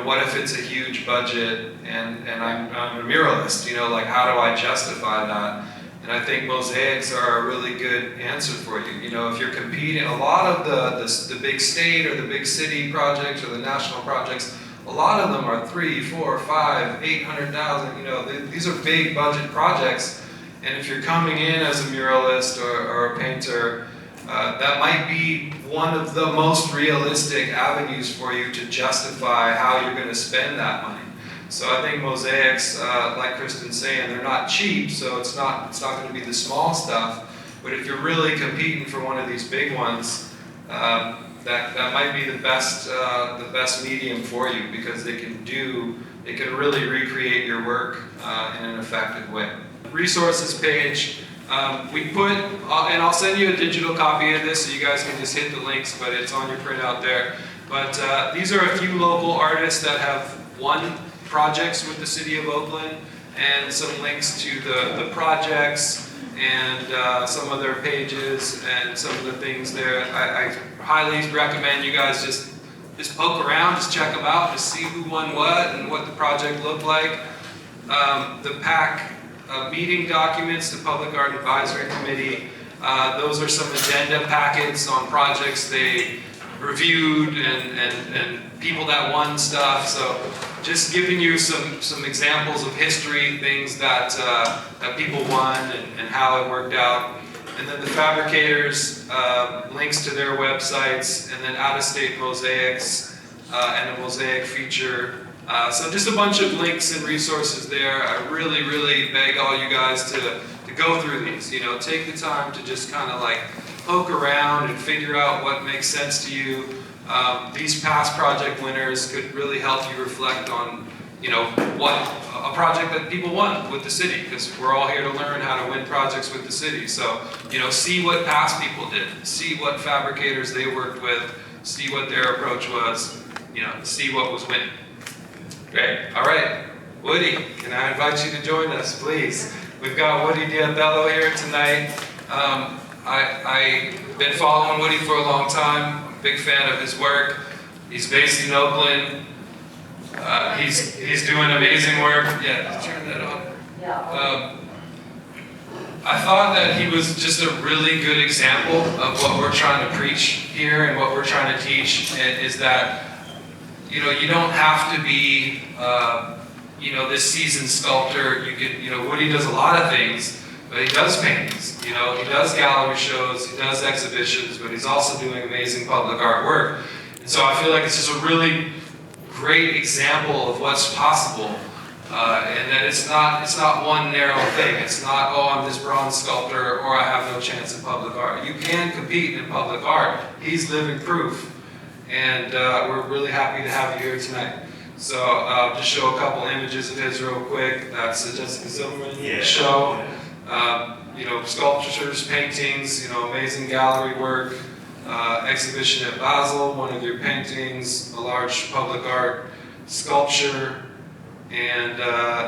what if it's a huge budget and I'm a muralist? Like, how do I justify that? And I think mosaics are a really good answer for you. If you're competing, a lot of the big state or the big city projects or the national projects, a lot of them are 3, 4, 5, 800,000. These are big budget projects. And if you're coming in as a muralist or a painter, that might be one of the most realistic avenues for you to justify how you're going to spend that money. So I think mosaics, like Kristen's saying, they're not cheap, so it's not going to be the small stuff. But if you're really competing for one of these big ones, that might be the best medium for you, because it can really recreate your work in an effective way. Resources page. We put, and I'll send you a digital copy of this so you guys can just hit the links, but it's on your printout there. But these are a few local artists that have won projects with the City of Oakland, and some links to the projects and some of their pages and some of the things there. I highly recommend you guys just poke around, just check them out, just see who won what and what the project looked like. The PAC meeting documents, the Public Art Advisory Committee, those are some agenda packets on projects they reviewed and people that won stuff. So just giving you some examples of history, things that people won and how it worked out. And then the fabricators, links to their websites, and then out-of-state mosaics and a mosaic feature. So just a bunch of links and resources there. I really, really beg all you guys to go through these. Take the time to just kind of like poke around and figure out what makes sense to you. These past project winners could really help you reflect on, what a project that people won with the city, because we're all here to learn how to win projects with the city. So, see what past people did, see what fabricators they worked with, see what their approach was, see what was winning. Great. All right. Woody, can I invite you to join us, please? We've got Woody Diabello here tonight. I've been following Woody for a long time. I'm a big fan of his work. He's based in Oakland. He's doing amazing work. Yeah, turn that on. I thought that he was just a really good example of what we're trying to preach here and what we're trying to teach, is that you don't have to be this seasoned sculptor. Woody does a lot of things, but he does paintings. He does gallery shows, he does exhibitions, but he's also doing amazing public art work. And so I feel like it's just a really great example of what's possible, and that it's not one narrow thing. It's not, oh, I'm this bronze sculptor, or I have no chance in public art. You can compete in public art. He's living proof, and we're really happy to have you here tonight. So just show a couple images of his real quick. That's a Jessica Zimmerman show. Sculptures, paintings, amazing gallery work. Exhibition at Basel, one of your paintings, a large public art sculpture, and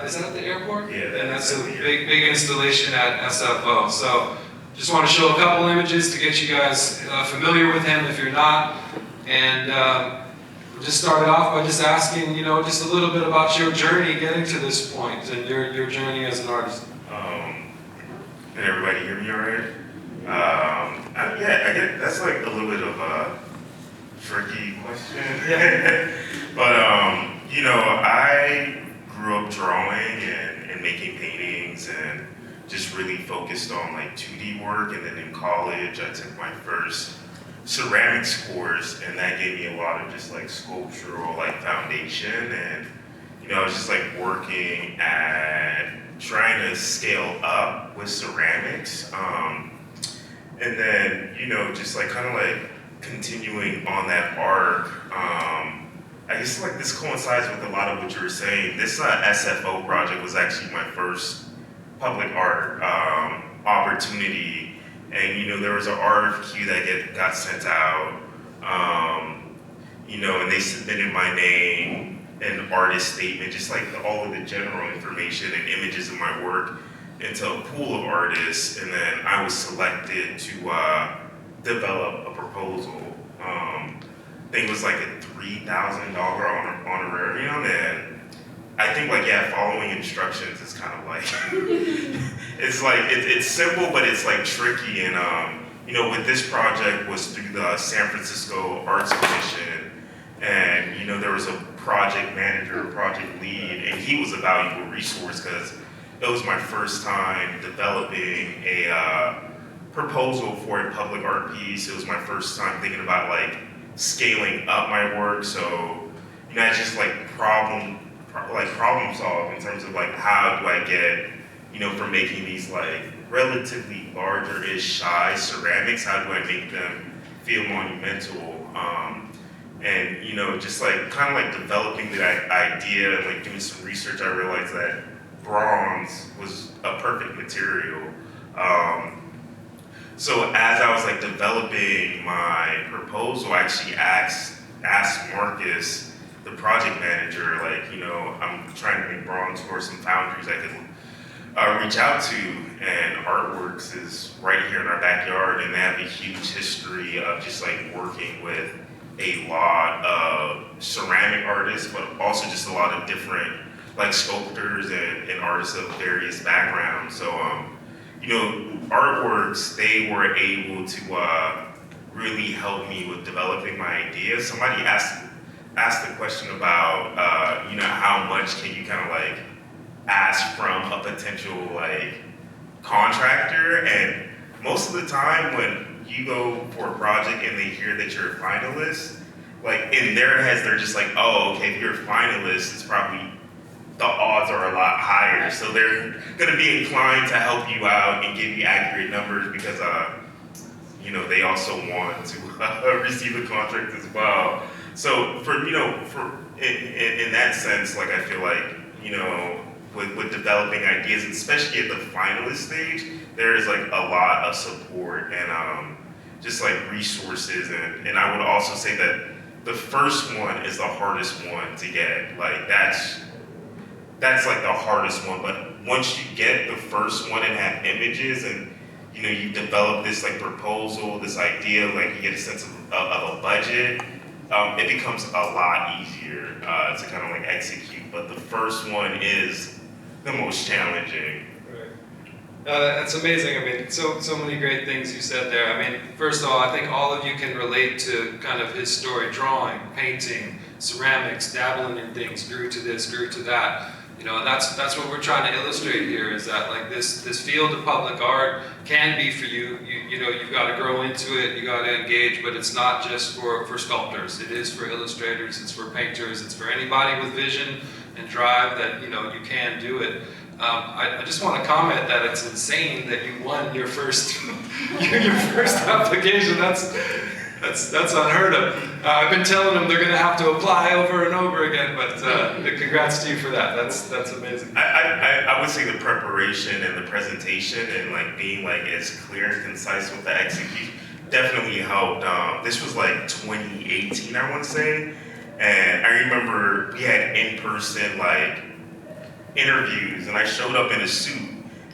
is that at the airport? Yeah, and that's a big installation at SFO. So just want to show a couple images to get you guys familiar with him if you're not. And we'll just start it off by just asking, just a little bit about your journey getting to this point and your journey as an artist. Can everybody hear me all right? Yeah, I get that's like a little bit of a tricky question. Yeah. But I grew up drawing and making paintings and just really focused on like 2D work. And then in college, I took my first ceramics course, and that gave me a lot of just like sculptural like foundation. And I was just like working at trying to scale up with ceramics. And then, just like kind of like continuing on that arc. I guess like this coincides with a lot of what you were saying. This SFO project was actually my first public art opportunity. And there was an RFQ that got sent out, and they submitted my name, an artist statement, just like all of the general information and images of my work into a pool of artists, and then I was selected to develop a proposal. I think it was like a $3,000 honorarium, and I think following instructions is kind of like it's simple, but it's like tricky. And with this project was through the San Francisco Arts Commission, and there was a project manager, project lead, and he was a valuable resource because it was my first time developing a proposal for a public art piece. It was my first time thinking about like scaling up my work. So I just like problem solve in terms of like how do I get from making these like relatively larger-ish size ceramics, how do I make them feel monumental? And just like kind of like developing that idea and like doing some research, I realized that bronze was a perfect material. So as I was like developing my proposal, I actually asked Marcus, the project manager, like, I'm trying to make bronze for some foundries I could reach out to, and Artworks is right here in our backyard, and they have a huge history of just like working with a lot of ceramic artists, but also just a lot of different like sculptors and artists of various backgrounds. So, Artworks, they were able to really help me with developing my idea. Somebody asked the question about, how much can you kind of like ask from a potential like contractor, and most of the time when you go for a project and they hear that you're a finalist, like in their heads they're just like, oh, okay, if you're a finalist, it's probably the odds are a lot higher, so they're going to be inclined to help you out and give you accurate numbers because they also want to receive a contract as well. So for in that sense, like I feel like with developing ideas, especially at the finalist stage, there is like a lot of support and just like resources, and I would also say that the first one is the hardest one to get. Like that's like the hardest one, but once you get the first one and have images and you develop this like proposal, this idea, like you get a sense of a budget, it becomes a lot easier to kind of like execute. But the first one is the most challenging. Right. That's amazing. I mean, so many great things you said there. I mean, first of all, I think all of you can relate to kind of his story: drawing, painting, ceramics, dabbling in things, grew to this, grew to that. And that's what we're trying to illustrate here, is that like this field of public art can be for you. You've got to grow into it, you got to engage, but it's not just for sculptors. It is for illustrators, it's for painters, it's for anybody with vision and drive that you can do it. I just want to comment that it's insane that you won your first your first application. That's unheard of. I've been telling them they're going to have to apply over and over again, but congrats to you for that. That's amazing. I would say the preparation and the presentation and like being like as clear and concise with the execution definitely helped. This was like 2018, I want to say, and I remember we had in-person like interviews, and I showed up in a suit,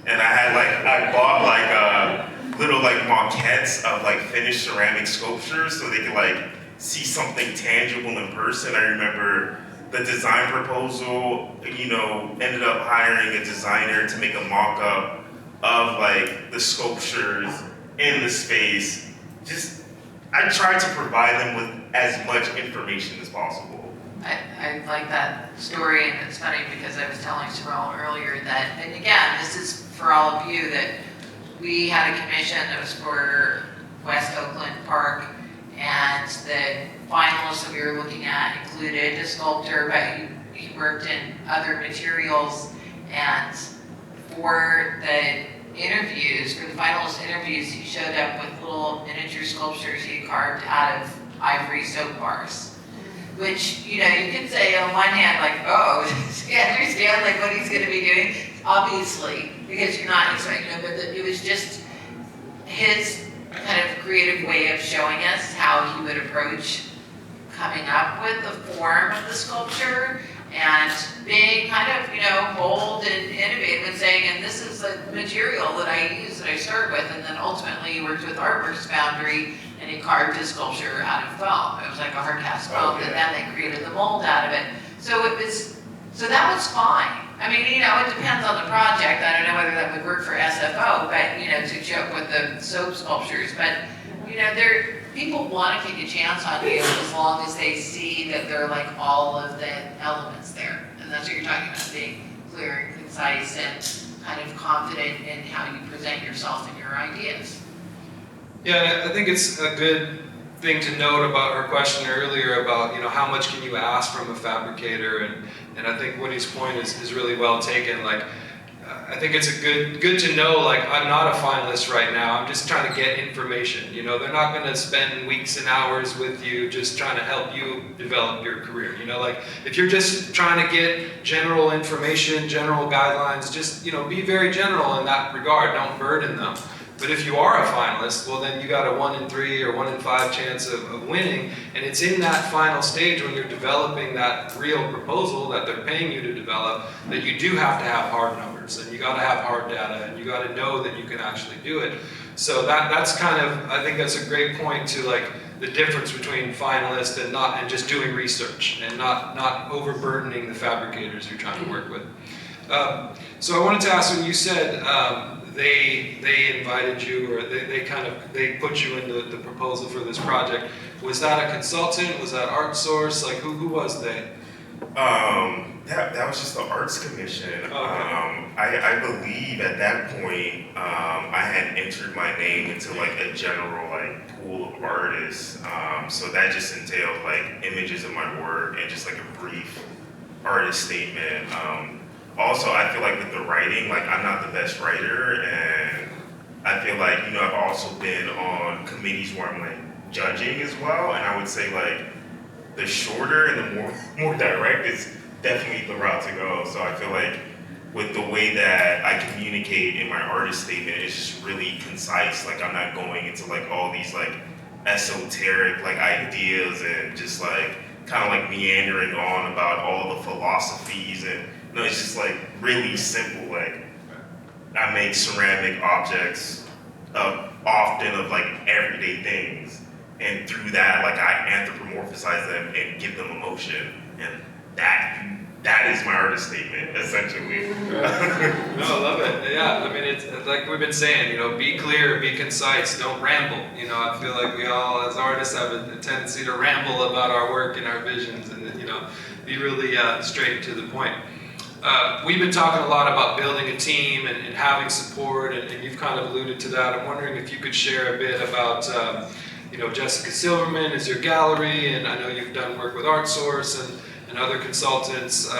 and I bought like little like maquettes of like finished ceramic sculptures so they could like see something tangible in person. I remember the design proposal, ended up hiring a designer to make a mock-up of like the sculptures in the space. I tried to provide them with as much information as possible. I like that story, and it's funny because I was telling Sorell earlier that, and again, this is for all of you, that we had a commission that was for West Oakland Park, and the finalists that we were looking at included a sculptor, but he worked in other materials, and for the interviews, for the finalist interviews, he showed up with little miniature sculptures he had carved out of ivory soap bars. Which, you can say on one hand, like, oh, does he understand like what he's gonna be doing? Obviously, because you're not expecting it, but it was just his kind of creative way of showing us how he would approach coming up with the form of the sculpture and being kind of, bold and innovative and saying, and this is the material that I use, that I start with, and then ultimately he worked with Artworks Foundry and he carved his sculpture out of foam. It was like a hard cast foam, and then they created the mold out of it. So that was fine. I mean, it depends on the project. I don't know whether that would work for SFO, but, to joke with the soap sculptures, but, people want to take a chance on you as long as they see that they're like all of the elements there. And that's what you're talking about, being clear and concise and kind of confident in how you present yourself and your ideas. Yeah, I think it's a good thing to note about her question earlier about, how much can you ask from a fabricator, and I think Woody's point is really well taken. Like, I think it's good to know, like, I'm not a finalist right now, I'm just trying to get information. They're not going to spend weeks and hours with you just trying to help you develop your career. Like, if you're just trying to get general information, general guidelines, just, be very general in that regard, don't burden them. But if you are a finalist, well then you got a 1 in 3 or 1 in 5 chance of winning, and it's in that final stage when you're developing that real proposal that they're paying you to develop that you do have to have hard numbers, and you got to have hard data, and you got to know that you can actually do it. So that's kind of, I think that's a great point to like the difference between finalist and just doing research and not overburdening the fabricators you're trying to work with. So I wanted to ask, when you said they invited you, or they put you in the proposal for this project, was that a consultant? Was that ArtSource? Like, who was they? That was just the Arts Commission. Okay. I believe at that point I had entered my name into like a general like pool of artists. So that just entailed like images of my work and just like a brief artist statement. Also, I feel like with the writing, like I'm not the best writer, and I feel like, I've also been on committees where I'm like judging as well, and I would say like the shorter and the more direct is definitely the route to go. So I feel like with the way that I communicate in my artist statement, it's just really concise. Like I'm not going into like all these like esoteric like ideas and just like kind of like meandering on about all the philosophies, and no, it's just like really simple. Like I make ceramic objects often of like everyday things, and through that, like I anthropomorphize them and give them emotion, and that is my artist statement essentially. No, I love it. Yeah, I mean, it's like we've been saying, be clear, be concise, don't ramble. I feel like we all as artists have a tendency to ramble about our work and our visions, and be really straight to the point. We've been talking a lot about building a team and having support, and you've kind of alluded to that. I'm wondering if you could share a bit about, Jessica Silverman is your gallery, and I know you've done work with ArtSource and other consultants,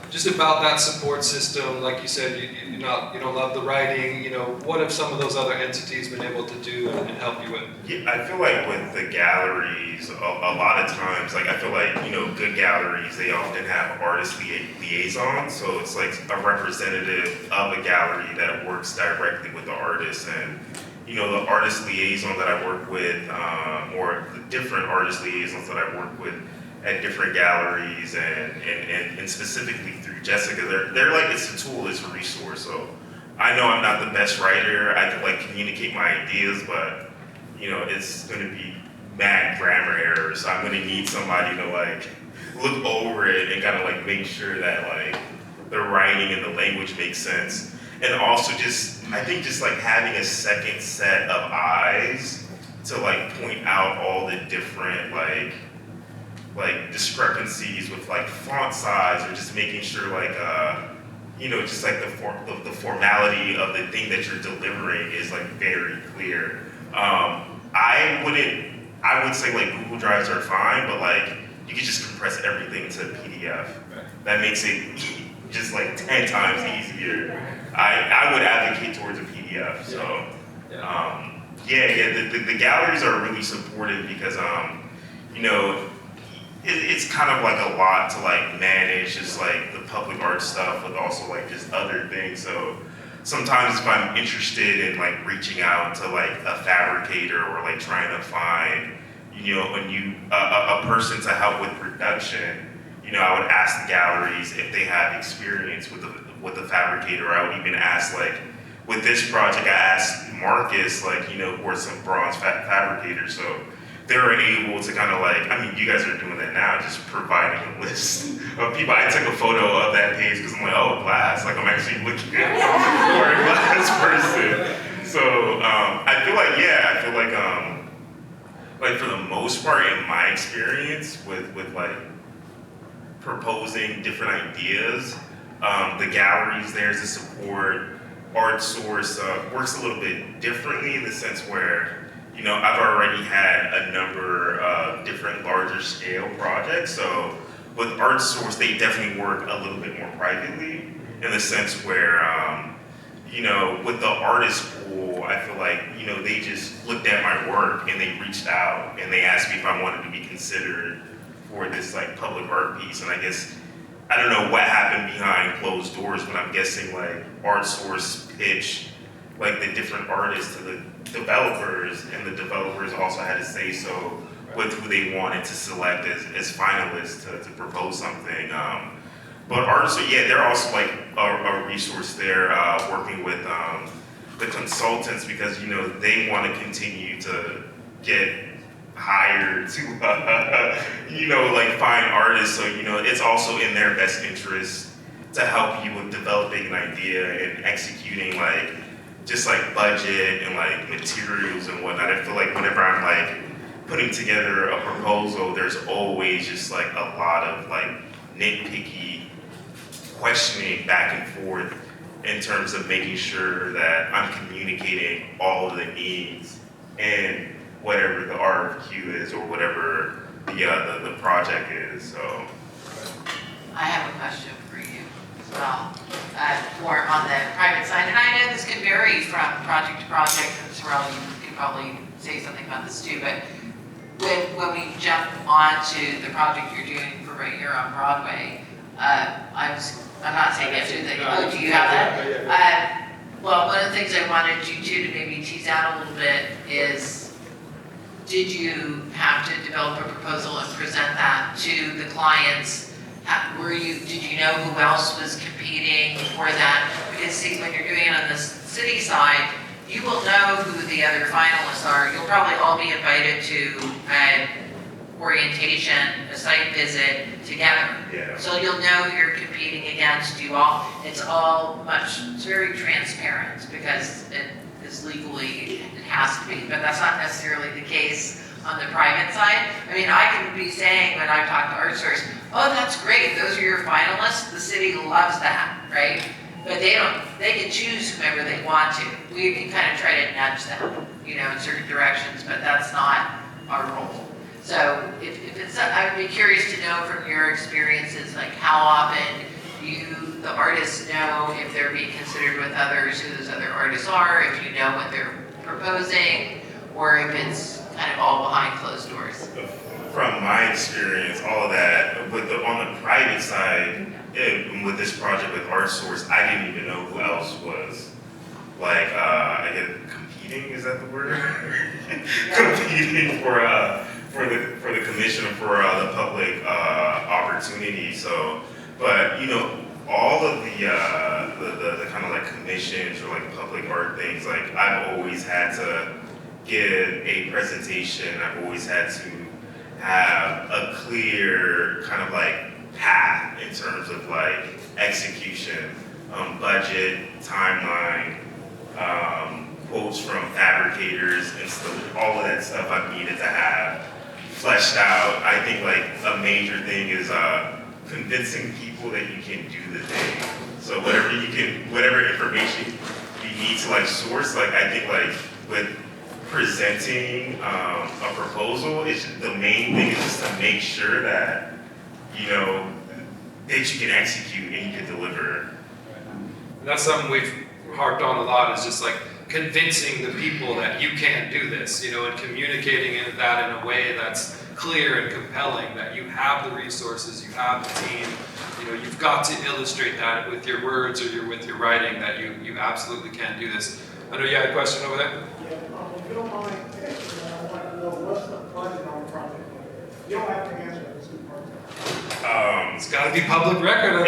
just about that support system. Like you said, you don't love the writing. What have some of those other entities been able to do and help you with? Yeah, I feel like with the galleries, a lot of times, like I feel like, good galleries, they often have artist liaisons. So it's like a representative of a gallery that works directly with the artist. And, the artist liaison that I work with, or the different artist liaisons that I work with at different galleries, and specifically through Jessica, they're like, it's a tool, it's a resource. So I know I'm not the best writer. I can like communicate my ideas, but you know, it's gonna be mad grammar errors. So I'm gonna need somebody to like look over it and kind of like make sure that like the writing and the language makes sense. And also I think just like having a second set of eyes to like point out all the different like discrepancies with like font size, or just making sure like you know, just like the formality of the thing that you're delivering is like very clear. I would say like Google Drives are fine, but like you can just compress everything to PDF. That makes it just like 10 times easier. I would advocate towards a PDF. So the galleries are really supportive because you know, it's kind of like a lot to like manage, just like the public art stuff with also like just other things. So sometimes if I'm interested in like reaching out to like a fabricator or like trying to find, you know, a person to help with production, you know, I would ask the galleries if they have experience with the fabricator. I would even ask like, with this project, I asked Marcus, like, you know, who are some bronze fabricators. So they were able to kind of like, I mean, you guys are doing that now, just providing a list of people. I took a photo of that page because I'm like, oh, glass, like I'm actually looking for a glass person. So I feel like for the most part, in my experience with like proposing different ideas, the galleries there's a support. Art Source works a little bit differently in the sense where, you know, I've already had a number of different larger scale projects. So with Art Source, they definitely work a little bit more privately in the sense where, you know, with the artist pool, I feel like, you know, they just looked at my work and they reached out and they asked me if I wanted to be considered for this like public art piece. And I guess, I don't know what happened behind closed doors, but I'm guessing like Art Source pitched like the different artists to the developers, and the developers also had to say so with who they wanted to select as finalists to propose something. But artists, yeah, they're also like a resource there, working with the consultants, because you know they want to continue to get hired to you know, like find artists. So you know it's also in their best interest to help you with developing an idea and executing like just like budget and like materials and whatnot. I feel like whenever I'm like putting together a proposal, there's always just like a lot of like nitpicky questioning back and forth in terms of making sure that I'm communicating all of the needs and whatever the RFQ is or whatever the project is. So I have a question for you as well, more on the private side. And I know this can vary from project to project, and Sorell, you could probably say something about this too, but when we jump onto the project you're doing for right here on Broadway, I'm not saying you have to, do you have that? Well, one of the things I wanted you to maybe tease out a little bit is, did you have to develop a proposal and present that to the clients? Did you know who else was competing for that? Because see, when you're doing it on the city side, you will know who the other finalists are. You'll probably all be invited to an orientation, a site visit together. yeah. So you'll know who you're competing against. It's very transparent because it is legally, it has to be, but that's not necessarily the case on the private side. I mean, I can be saying when I talk to ArtSource, oh, that's great, those are your finalists, the city loves that, right? But they can choose whomever they want to. We can kind of try to nudge them, you know, in certain directions, but that's not our role. So if it's, I would be curious to know from your experiences, like how often the artists know if they're being considered with others, who those other artists are, if you know what they're proposing, or if it's kind of all behind closed doors. From my experience, all of that, on the private side, with this project with ArtSource, I didn't even know who else was, like, I guess competing, is that the word? Competing for the commission for the public opportunity. So, but you know, all of the kind of like commissions or like public art things, like I've always had to give a presentation. I've always had to have a clear kind of like path in terms of like execution, budget, timeline, quotes from fabricators and stuff. All of that stuff I've needed to have fleshed out. I think like a major thing is convincing people that you can do the thing. So whatever information you need to like source, like I think like with presenting a proposal, the main thing is just to make sure that that you can execute and you can deliver. That's something we've harped on a lot, is just like convincing the people that you can do this, and communicating that in a way that's clear and compelling, that you have the resources, you have the team, you've got to illustrate that with your words or with your writing, that you absolutely can do this. I know you had a question over there? Yeah, if you don't mind answering that, I want to know what's the budget on the project? You don't have to answer it, it's important. It's got to be public record. I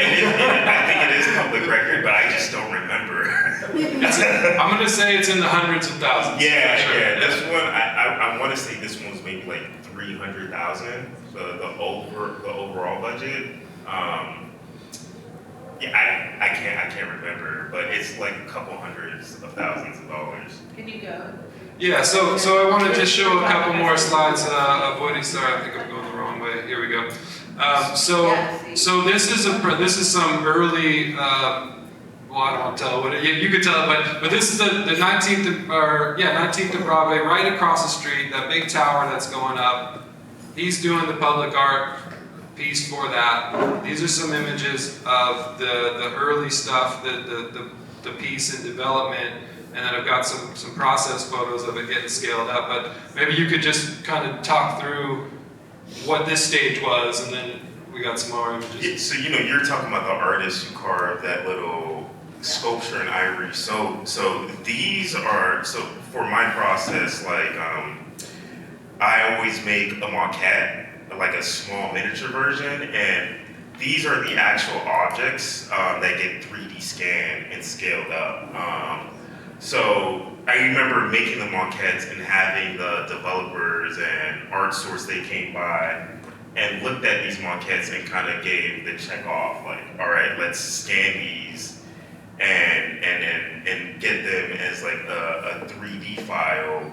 think it is public record, but I just don't remember. I'm going to say it's in the hundreds of thousands. Yeah, sure. yeah. This one, I want to say this one was maybe like 300,000. The overall budget. Yeah, I can't remember, but it's like a couple hundreds of thousands of dollars. Can you go? Yeah, so I want to just show a couple more slides of Woody. Sorry, I think I'm going the wrong way. Here we go. So this is some early. Well, I don't want to tell what you could tell, but this is the 19th and Broadway, right across the street. That big tower that's going up. He's doing the public art piece for that. These are some images of the early stuff, the piece in development. And then I've got some process photos of it getting scaled up, but maybe you could just kind of talk through what this stage was, and then we got some more images. Yeah, so you're talking about the artist who carved that little sculpture in ivory. So these are, so for my process, like I always make a maquette, like a small miniature version, and these are the actual objects that get 3D scanned and scaled up. So I remember making the maquettes and having the developers and art source, they came by and looked at these maquettes and kind of gave the check off, like, all right, let's scan these and get them as like a 3D file.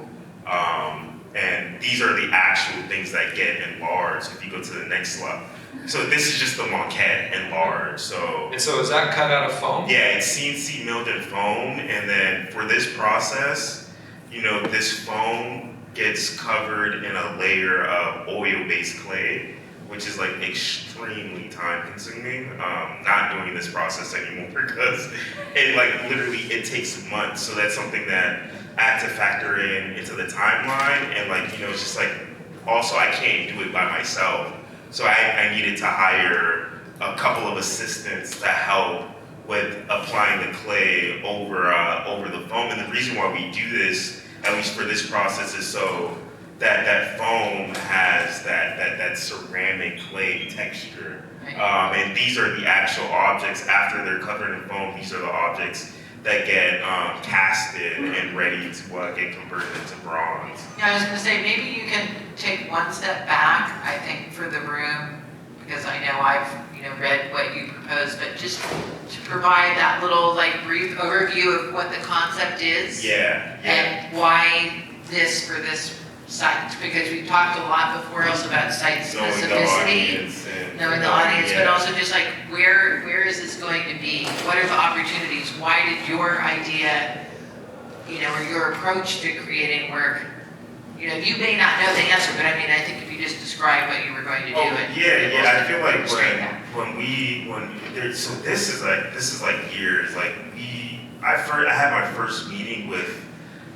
And these are the actual things that get enlarged. If you go to the next slide. So this is just the maquette enlarged. And so is that cut out of foam? Yeah, it's CNC milled in foam, and then for this process, this foam gets covered in a layer of oil-based clay, which is like extremely time-consuming. Not doing this process anymore because it takes months. So that's something that I have to factor into the timeline, and it's just like, also I can't do it by myself. So I needed to hire a couple of assistants to help with applying the clay over the foam. And the reason why we do this, at least for this process, is so that foam has that ceramic clay texture. And these are the actual objects. After they're covered in foam, these are the objects that get casted and ready to get converted into bronze. Yeah, I was going to say, maybe you can take one step back, I think, for the room, because I know I've read what you proposed, but just to provide that little brief overview of what the concept is. Yeah. And why this for this site, because we talked a lot before also about site specificity, knowing the audience, but also just where is this going to be? What are the opportunities? Why did your idea, or your approach to creating work, you may not know the answer, but I think if you just describe what you were going to do. I feel like so this is years. I had my first meeting with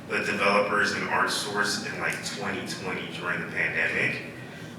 the developers and art source in 2020 during the pandemic.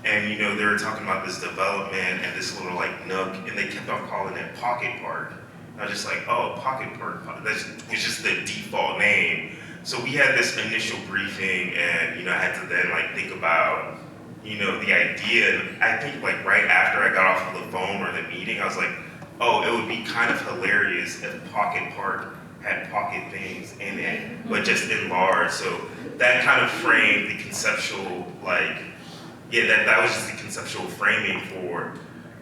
And they were talking about this development and this little nook, and they kept on calling it Pocket Park. I was just like, oh, Pocket Park, that was just the default name. So we had this initial briefing, and I had to then think about the idea. And I think right after I got off of the phone or the meeting, I was like, oh, it would be kind of hilarious if Pocket Park had pocket things in it, but just enlarged. So that kind of framed the conceptual, that was just the conceptual framing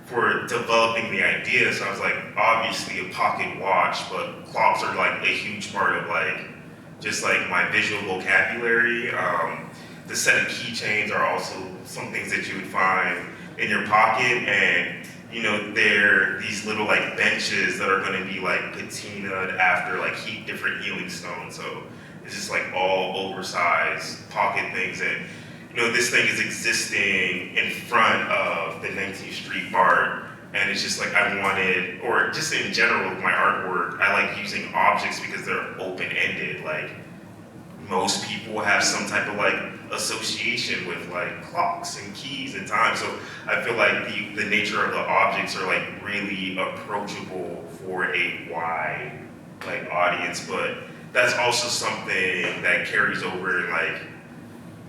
for developing the idea. So I was like, obviously a pocket watch, but clocks are like a huge part of just my visual vocabulary. The set of keychains are also some things that you would find in your pocket, and they're these little benches that are going to be patinaed after different healing stones. So it's just all oversized pocket things, and this thing is existing in front of the 19th Street Art, and it's just I wanted, or just in general with my artwork, I like using objects because they're open-ended. Most people have some type of association with clocks and keys and time, so I feel the nature of the objects are really approachable for a wide audience, but that's also something that carries over in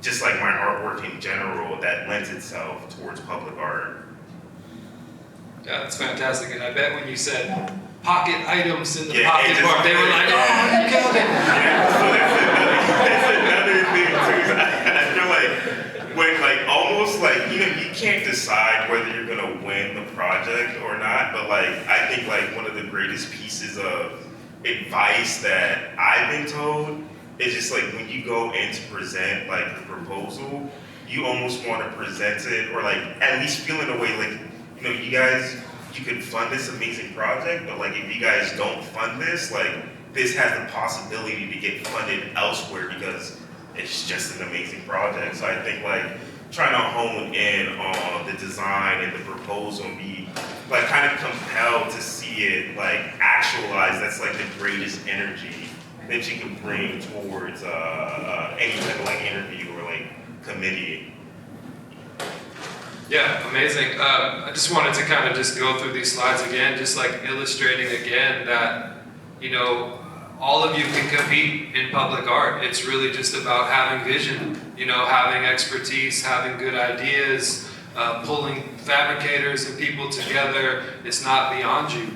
just my artwork in general that lends itself towards public art. Yeah, that's fantastic. And I bet when you said pocket items in the Yeah, pocket part, they were like, oh, you killed it. Yeah, so that's another thing too. Is I feel when almost you can't decide whether you're gonna win the project or not, but I think one of the greatest pieces of advice that I've been told is just when you go in to present the proposal, you almost want to present it, or at least feel in a way you guys, you could fund this amazing project, but if you guys don't fund this, this has the possibility to get funded elsewhere because it's just an amazing project. So I think trying to hone in on the design and the proposal and be kind of compelled to see it actualized. That's the greatest energy that you can bring towards any type of interview or committee. Yeah, amazing. I just wanted to kind of just go through these slides again, just illustrating again that, all of you can compete in public art. It's really just about having vision, having expertise, having good ideas, pulling fabricators and people together. It's not beyond you.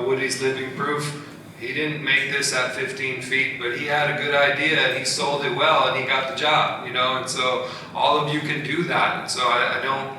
Woody's living proof. He didn't make this at 15 feet, but he had a good idea and he sold it well and he got the job, and so all of you can do that. And so I don't,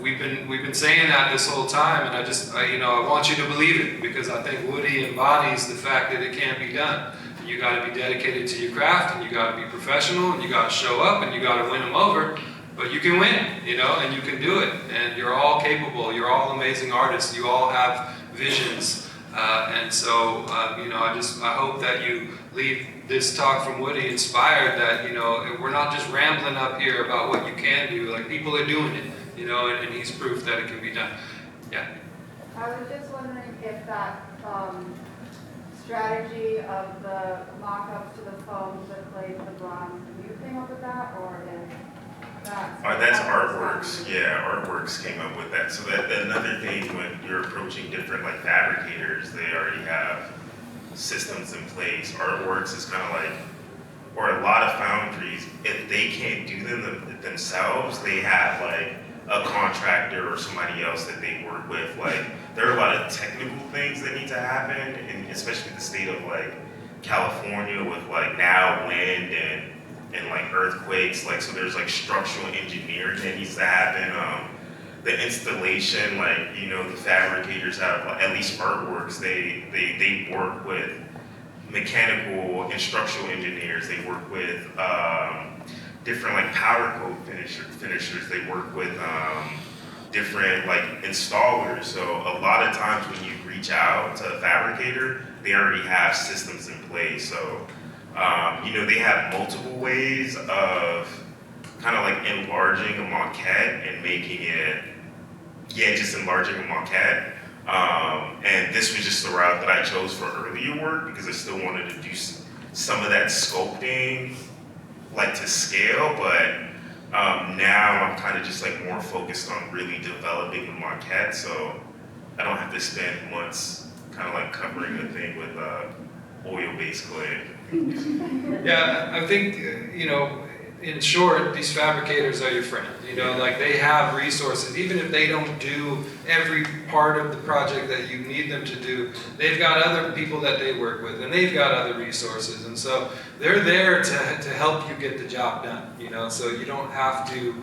we've been saying that this whole time, and I want you to believe it, because I think Woody embodies the fact that it can be done. You got to be dedicated to your craft, and you got to be professional, and you got to show up, and you got to win them over. But you can win, and you can do it, and you're all capable. You're all amazing artists. You all have visions, and so I hope that you leave this talk from Woody inspired that we're not just rambling up here about what you can do. People are doing it. And he's proof that it can be done. Yeah. I was just wondering if that strategy of the mock-ups to the foam, to the clay, to the bronze, you came up with that, or if That's Artworks. Yeah, Artworks came up with that. So that another thing when you're approaching different fabricators, they already have systems in place. Artworks is kind of or a lot of foundries, if they can't do them themselves, they have a contractor or somebody else that they work with. There are a lot of technical things that need to happen, and especially the state of California with now wind and earthquakes. So there's structural engineering that needs to happen. The installation, the fabricators have, at least Artworks, they work with mechanical and structural engineers. They work with different powder coat finishers. They work with different installers. So a lot of times when you reach out to a fabricator, they already have systems in place. So they have multiple ways of kind of enlarging a maquette and making it, just enlarging a maquette. And this was just the route that I chose for earlier work because I still wanted to do some of that sculpting, to scale, but now I'm kind of just more focused on really developing the maquette, so I don't have to spend months kind of covering the thing with oil-based clay. Yeah, I think, in short, these fabricators are your friend. You know, like they have resources. Even if they don't do every part of the project that you need them to do, they've got other people that they work with, and they've got other resources. And so they're there to help you get the job done. You know, so you don't have to,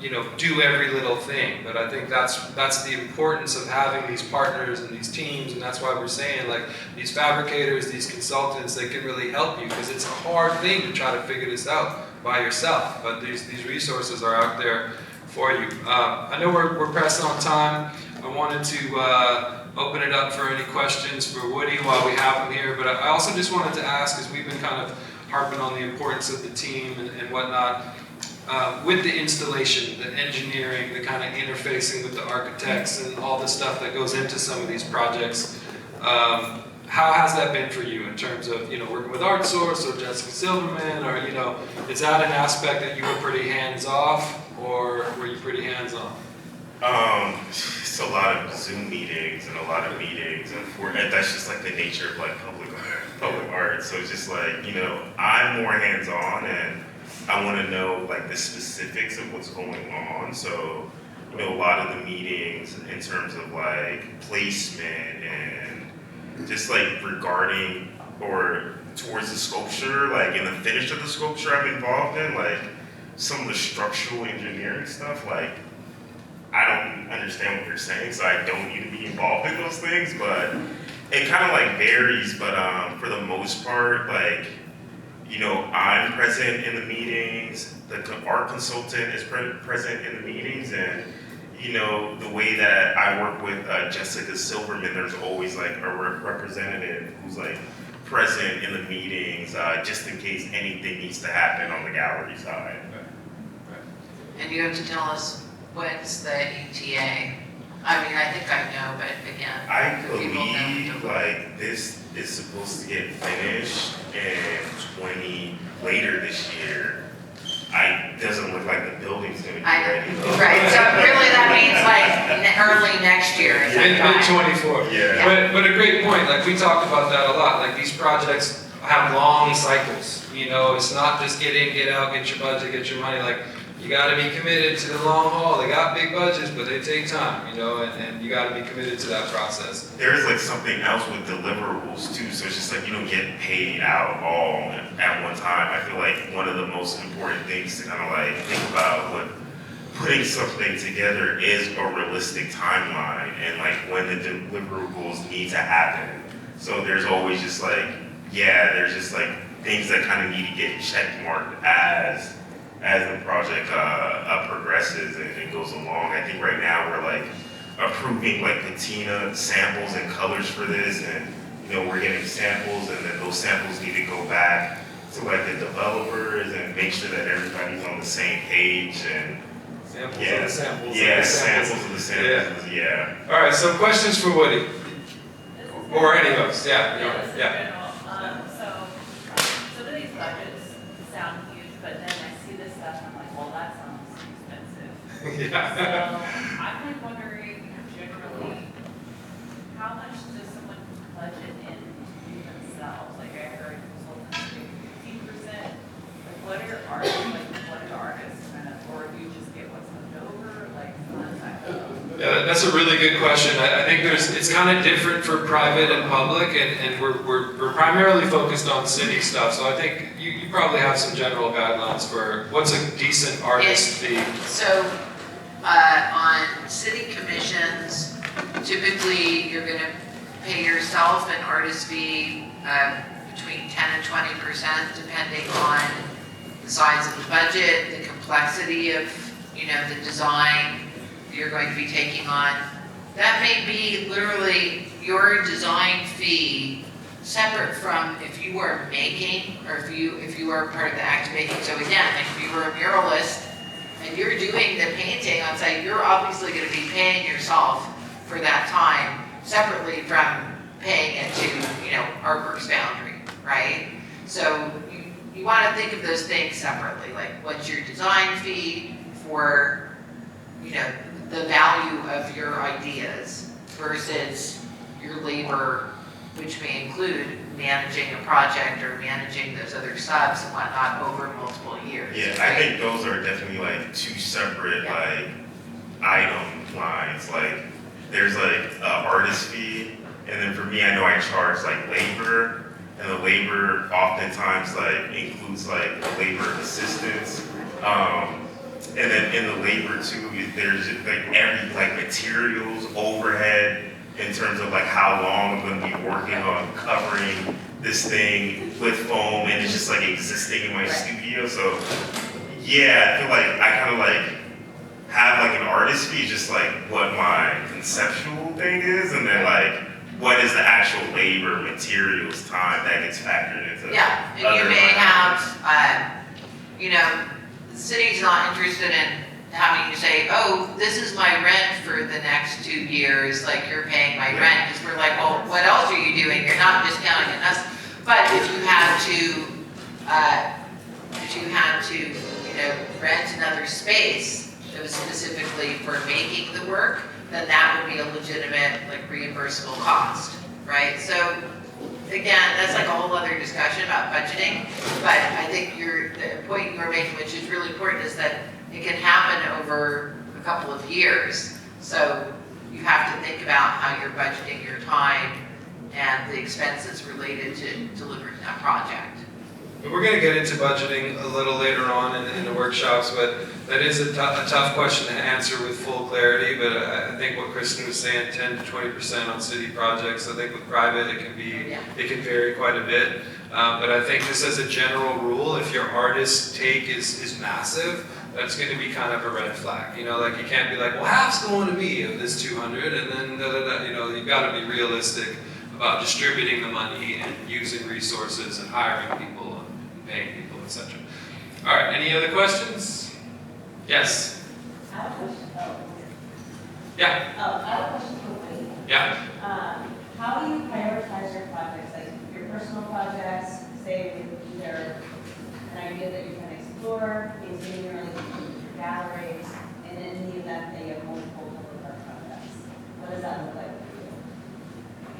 you know, do every little thing. But I think that's the importance of having these partners and these teams, and that's why we're saying like these fabricators, these consultants, they can really help you, because it's a hard thing to try to figure this out by yourself. But these resources are out there for you. I know we're pressing on time. I wanted to open it up for any questions for Woody while we have him here. But I also just wanted to ask, because we've been kind of harping on the importance of the team and whatnot. With the installation, the engineering, the kind of interfacing with the architects and all the stuff that goes into some of these projects, how has that been for you in terms of, you know, working with ArtSource or Jessica Silverman, or, you know, is that an aspect that you were pretty hands-off, or were you pretty hands-on? It's a lot of Zoom meetings and a lot of meetings, and that's just like the nature of like public art. So it's just like, you know, I'm more hands-on, and I want to know like the specifics of what's going on. So, you know, a lot of the meetings in terms of like placement and just like regarding or towards the sculpture, like in the finish of the sculpture I'm involved in, like some of the structural engineering stuff, like I don't understand what you're saying, so I don't need to be involved in those things, but it kind of like varies. But for the most part, like, you know, I'm present in the meetings, the art consultant is present in the meetings, and, you know, the way that I work with Jessica Silverman, there's always like a representative who's like present in the meetings, just in case anything needs to happen on the gallery side. And you have to tell us when's the ETA. I mean, I think I know, but again, I for people believe that like this is supposed to get finished in later this year. It doesn't look like the building's gonna be ready. Right, so really that means like early next year, is that right? Mid-24. Yeah. But a great point, like we talked about that a lot, like these projects have long cycles, you know, it's not just get in, get out, get your budget, get your money, like you gotta be committed to the long haul. They got big budgets, but they take time, you know, and you gotta be committed to that process. There is like something else with deliverables too, so it's just like you don't get paid out all at one time. I feel like one of the most important things to kind of like think about when putting something together is a realistic timeline and like when the deliverables need to happen. So there's always just like, yeah, there's just like things that kind of need to get checkmarked as the project progresses and goes along. I think right now we're like approving like patina samples and colors for this, and you know we're getting samples, and then those samples need to go back to like the developers and make sure that everybody's on the same page. And Samples yeah, of the samples. yeah, of the samples. samples of the samples. Yeah. All right, so questions for Woody? Or any of us, yeah. Yeah. Some of these budgets sound huge, but then I see this stuff and I'm like, well, that sounds expensive. Yeah. So I'm like wondering generally, how much does someone budget in themselves? Like I heard consultants do 15%. Like what are artists kind of, or do you just get what's left over? Like Yeah, that's a really good question. I think it's kind of different for private and public, and we're primarily focused on city stuff. So I think you probably have some general guidelines for what's a decent artist fee. So, on city commissions, typically you're gonna pay yourself an artist fee between 10 and 20%, depending on the size of the budget, the complexity of, you know, the design you're going to be taking on. That may be literally your design fee separate from if you were making, or if you were part of the act of making. So again, like if you were a muralist and you're doing the painting on site, you're obviously going to be paying yourself for that time separately from paying it to, you know, Artworks Foundry, right? So you want to think of those things separately, like what's your design fee for, you know, the value of your ideas versus your labor, which may include managing a project or managing those other subs and whatnot over multiple years. Yeah, I think those are definitely like two separate Yeah. like item lines. Like there's like artist fee, and then for me, I know I charge like labor, and the labor oftentimes like includes like the labor of assistance. And then in the labor too, there's like every like materials, overhead, in terms of like how long I'm gonna be working on covering this thing with foam, and it's just like existing in my studio. So yeah, I feel like I kind of like have like an artist fee, just like what my conceptual thing is, and then like what is the actual labor, materials, time that gets factored into. Yeah, and you other may lines. have, you know, the city's not interested in having you say, oh, this is my rent for the next 2 years, like you're paying my rent, because we're like, well, what else are you doing? You're not discounting it. But if you had to, you know, rent another space that was specifically for making the work, then that would be a legitimate, like, reimbursable cost, right? So, again, that's like a whole other discussion about budgeting, but I think the point you were making, which is really important, is that it can happen over a couple of years. So you have to think about how you're budgeting your time and the expenses related to delivering that project. But we're gonna get into budgeting a little later on in the workshops, but that is a tough question to answer with full clarity, but I think what Kristen was saying, 10 to 20% on city projects, I think with private, it can vary quite a bit. But I think just as a general rule, if your artist take is massive, that's going to be kind of a red flag. You know, like you can't be like, well, half's going to me of this 200, and then you know, you've got to be realistic about distributing the money and using resources and hiring people and paying people, etc. All right, any other questions? Yes. I have a question. Yeah. I have a question for Wayne. Yeah. How do you prioritize your projects, like your personal projects, say with either an idea that you're going to explore, is in your galleries, and in the event that you have multiple public art projects? What does that look like for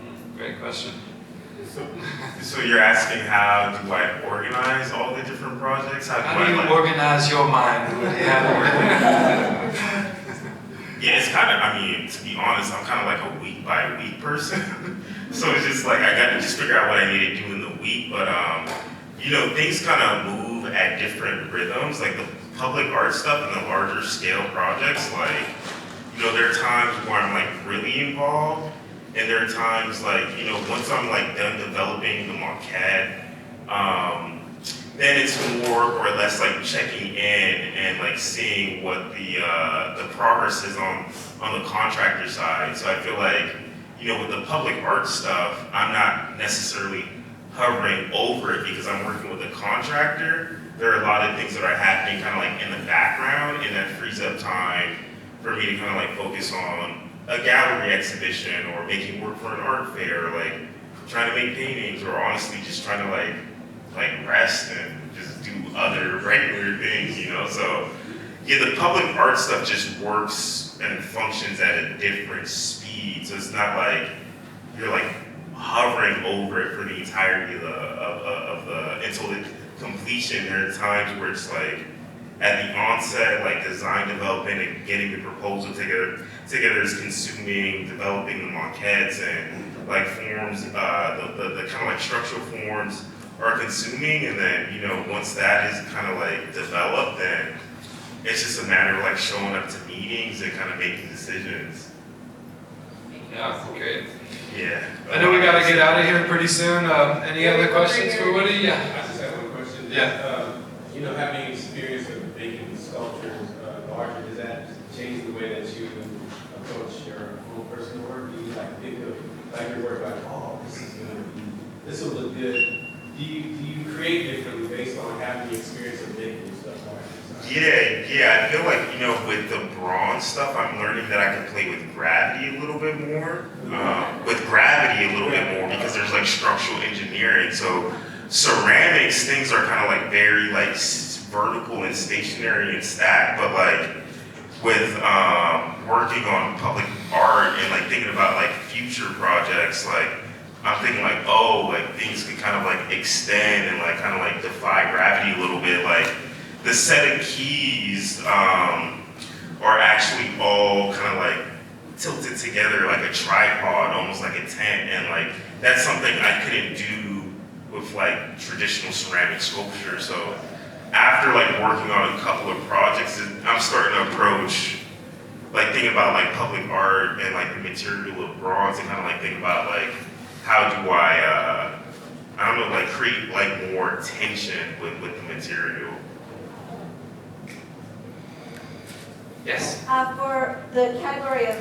you? Great question. So you're asking how do I organize all the different projects? How do I organize your mind? Yeah, it's kind of, I mean, to be honest, I'm kind of like a week by week person. So it's just like, I got to just figure out what I need to do in the week. But, you know, things kind of move at different rhythms. Like the public art stuff and the larger scale projects, like, you know, there are times where I'm like really involved. And there are times like, you know, once I'm like done developing the maquette, then it's more or less like checking in and like seeing what the progress is on the contractor side. So I feel like, you know, with the public art stuff, I'm not necessarily hovering over it because I'm working with a contractor. There are a lot of things that are happening kind of like in the background, and that frees up time for me to kind of like focus on a gallery exhibition or making work for an art fair, like trying to make paintings, or honestly just trying to like rest and just do other regular things, you know? So yeah, the public art stuff just works and functions at a different speed. So it's not like you're like hovering over it for the entirety of the until the completion. There are times where it's like at the onset, like design development and getting the proposal together is consuming, developing the maquettes and like forms, the kind of like structural forms are consuming, and then, you know, once that is kind of like developed, then it's just a matter of like showing up to meetings and kind of making decisions. Yeah, great. Yeah. I know we got to get out of here pretty soon. Any other questions for Woody? Yeah. I just have one question. Yeah. You know, having experience of making sculptures larger, does that change the way that you approach your own personal work? Do you like think of like your work like, oh, this will look good? Do you create differently based on having the experience of making stuff larger? Yeah, I feel like, you know, with the bronze stuff, I'm learning that I can play with gravity a little bit more. Because there's like structural engineering. So ceramics, things are kind of like very like vertical and stationary and stacked, but like with working on public art and like thinking about like future projects, like I'm thinking like, oh, like things could kind of like extend and like kind of like defy gravity a little bit. Like the set of keys are actually all kind of like tilted together like a tripod, almost like a tent, and like that's something I couldn't do with like traditional ceramic sculpture. So after like working on a couple of projects, I'm starting to approach like thinking about like public art and like the material of bronze, and kind of like think about like how do I don't know, like create like more tension with the material. Yes. For the category of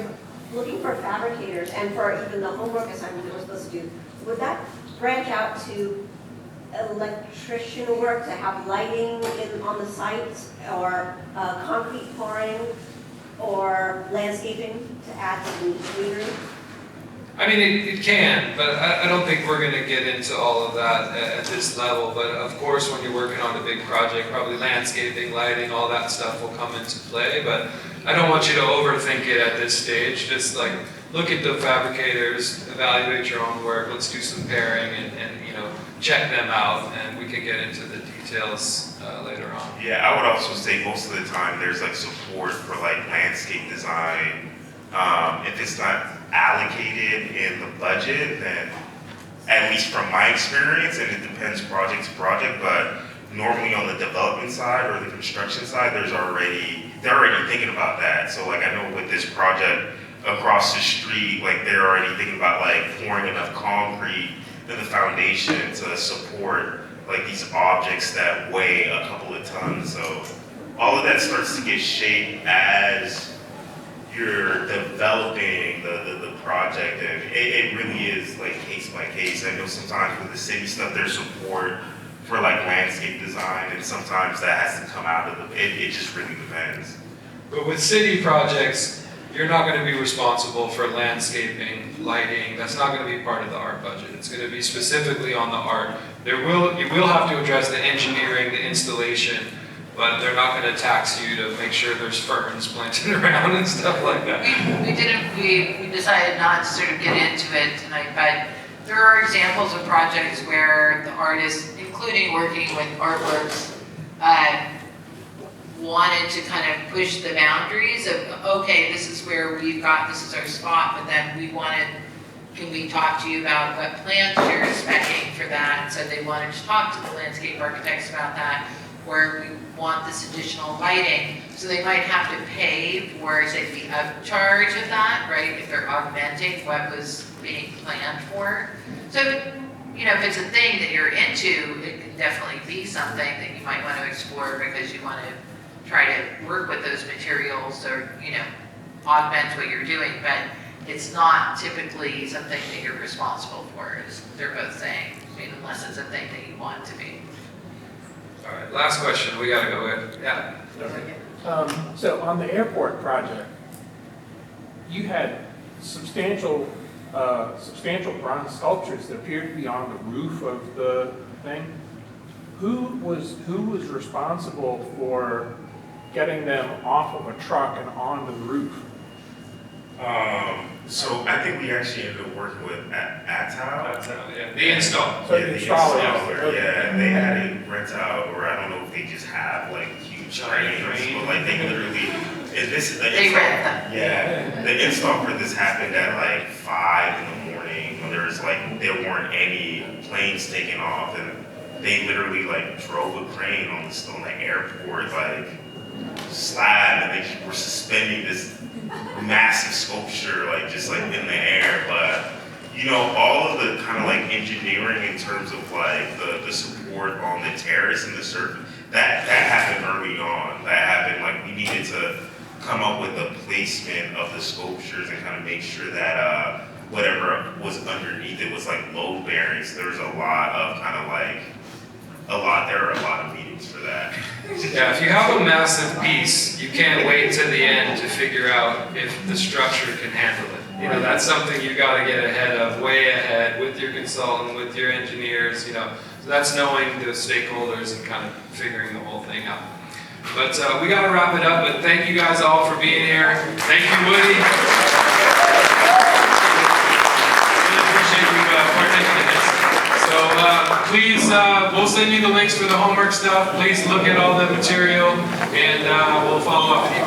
looking for fabricators and for even the homework assignment that we're supposed to do, would that branch out to electrician work to have lighting on the site, or concrete pouring, or landscaping to add to the greenery? I mean, it can, but I don't think we're gonna get into all of that at this level. But of course, when you're working on a big project, probably landscaping, lighting, all that stuff will come into play. But I don't want you to overthink it at this stage. Just like look at the fabricators, evaluate your own work. Let's do some pairing and you know, check them out, and we can get into the details later on. Yeah, I would also say most of the time there's like support for like landscape design. If it's not allocated in the budget, then at least from my experience, and it depends project to project, but normally on the development side or the construction side, they're already thinking about that. So like I know with this project across the street, like they're already thinking about like pouring enough concrete in the foundation to support like these objects that weigh a couple of tons. So all of that starts to get shaped as you're developing the project, and it really is like case by case. I know sometimes with the city stuff, there's support for like landscape design, and sometimes that has to come out of it just really depends. But with city projects, you're not going to be responsible for landscaping, lighting. That's not going to be part of the art budget. It's going to be specifically on the art. You will have to address the engineering, the installation, but they're not going to tax you to make sure there's ferns planted around and stuff like that. We decided not to sort of get into it tonight, but there are examples of projects where the artists, including working with artworks, wanted to kind of push the boundaries of, okay, this is where we've got, this is our spot, but then we wanted, can we talk to you about what plans you're expecting for that? And so they wanted to talk to the landscape architects about that, where we want this additional lighting. So they might have to pay for, say, the upcharge of that, right? If they're augmenting what was being planned for. So, you know, if it's a thing that you're into, it can definitely be something that you might want to explore because you want to try to work with those materials or, you know, augment what you're doing. But it's not typically something that you're responsible for, as they're both saying, I mean, unless it's a thing that you want to be. All right, last question. We got to go with. Yeah. So on the airport project, you had substantial bronze sculptures that appeared to be on the roof of the thing. Who was responsible for getting them off of a truck and on the roof? So I think we actually ended up working with Atal. Yeah. The install. So Yeah, the the installer. installer, yeah, and they had it rent out, or I don't know if they just have like huge cranes, but like they literally, They rent them. Yeah, the install for this happened at like 5 in the morning when there weren't any planes taking off, and they literally like drove a crane on the airport like slab, and they were suspending this massive sculpture like just like in the air. But you know, all of the kind of like engineering in terms of like the support on the terrace and the surface, that happened early on. That happened like we needed to come up with a placement of the sculptures and kind of make sure that whatever was underneath it was like load bearing. So there was there are a lot of meetings for that. Yeah, if you have a massive piece, you can't wait to the end to figure out if the structure can handle it. You know, that's something you got to get ahead of, way ahead, with your consultant, with your engineers. You know, so that's knowing the stakeholders and kind of figuring the whole thing out. But we got to wrap it up. But thank you guys all for being here. Thank you, Woody. Really appreciate you participating. please, we'll send you the links for the homework stuff. Please look at all the material, and we'll follow up with you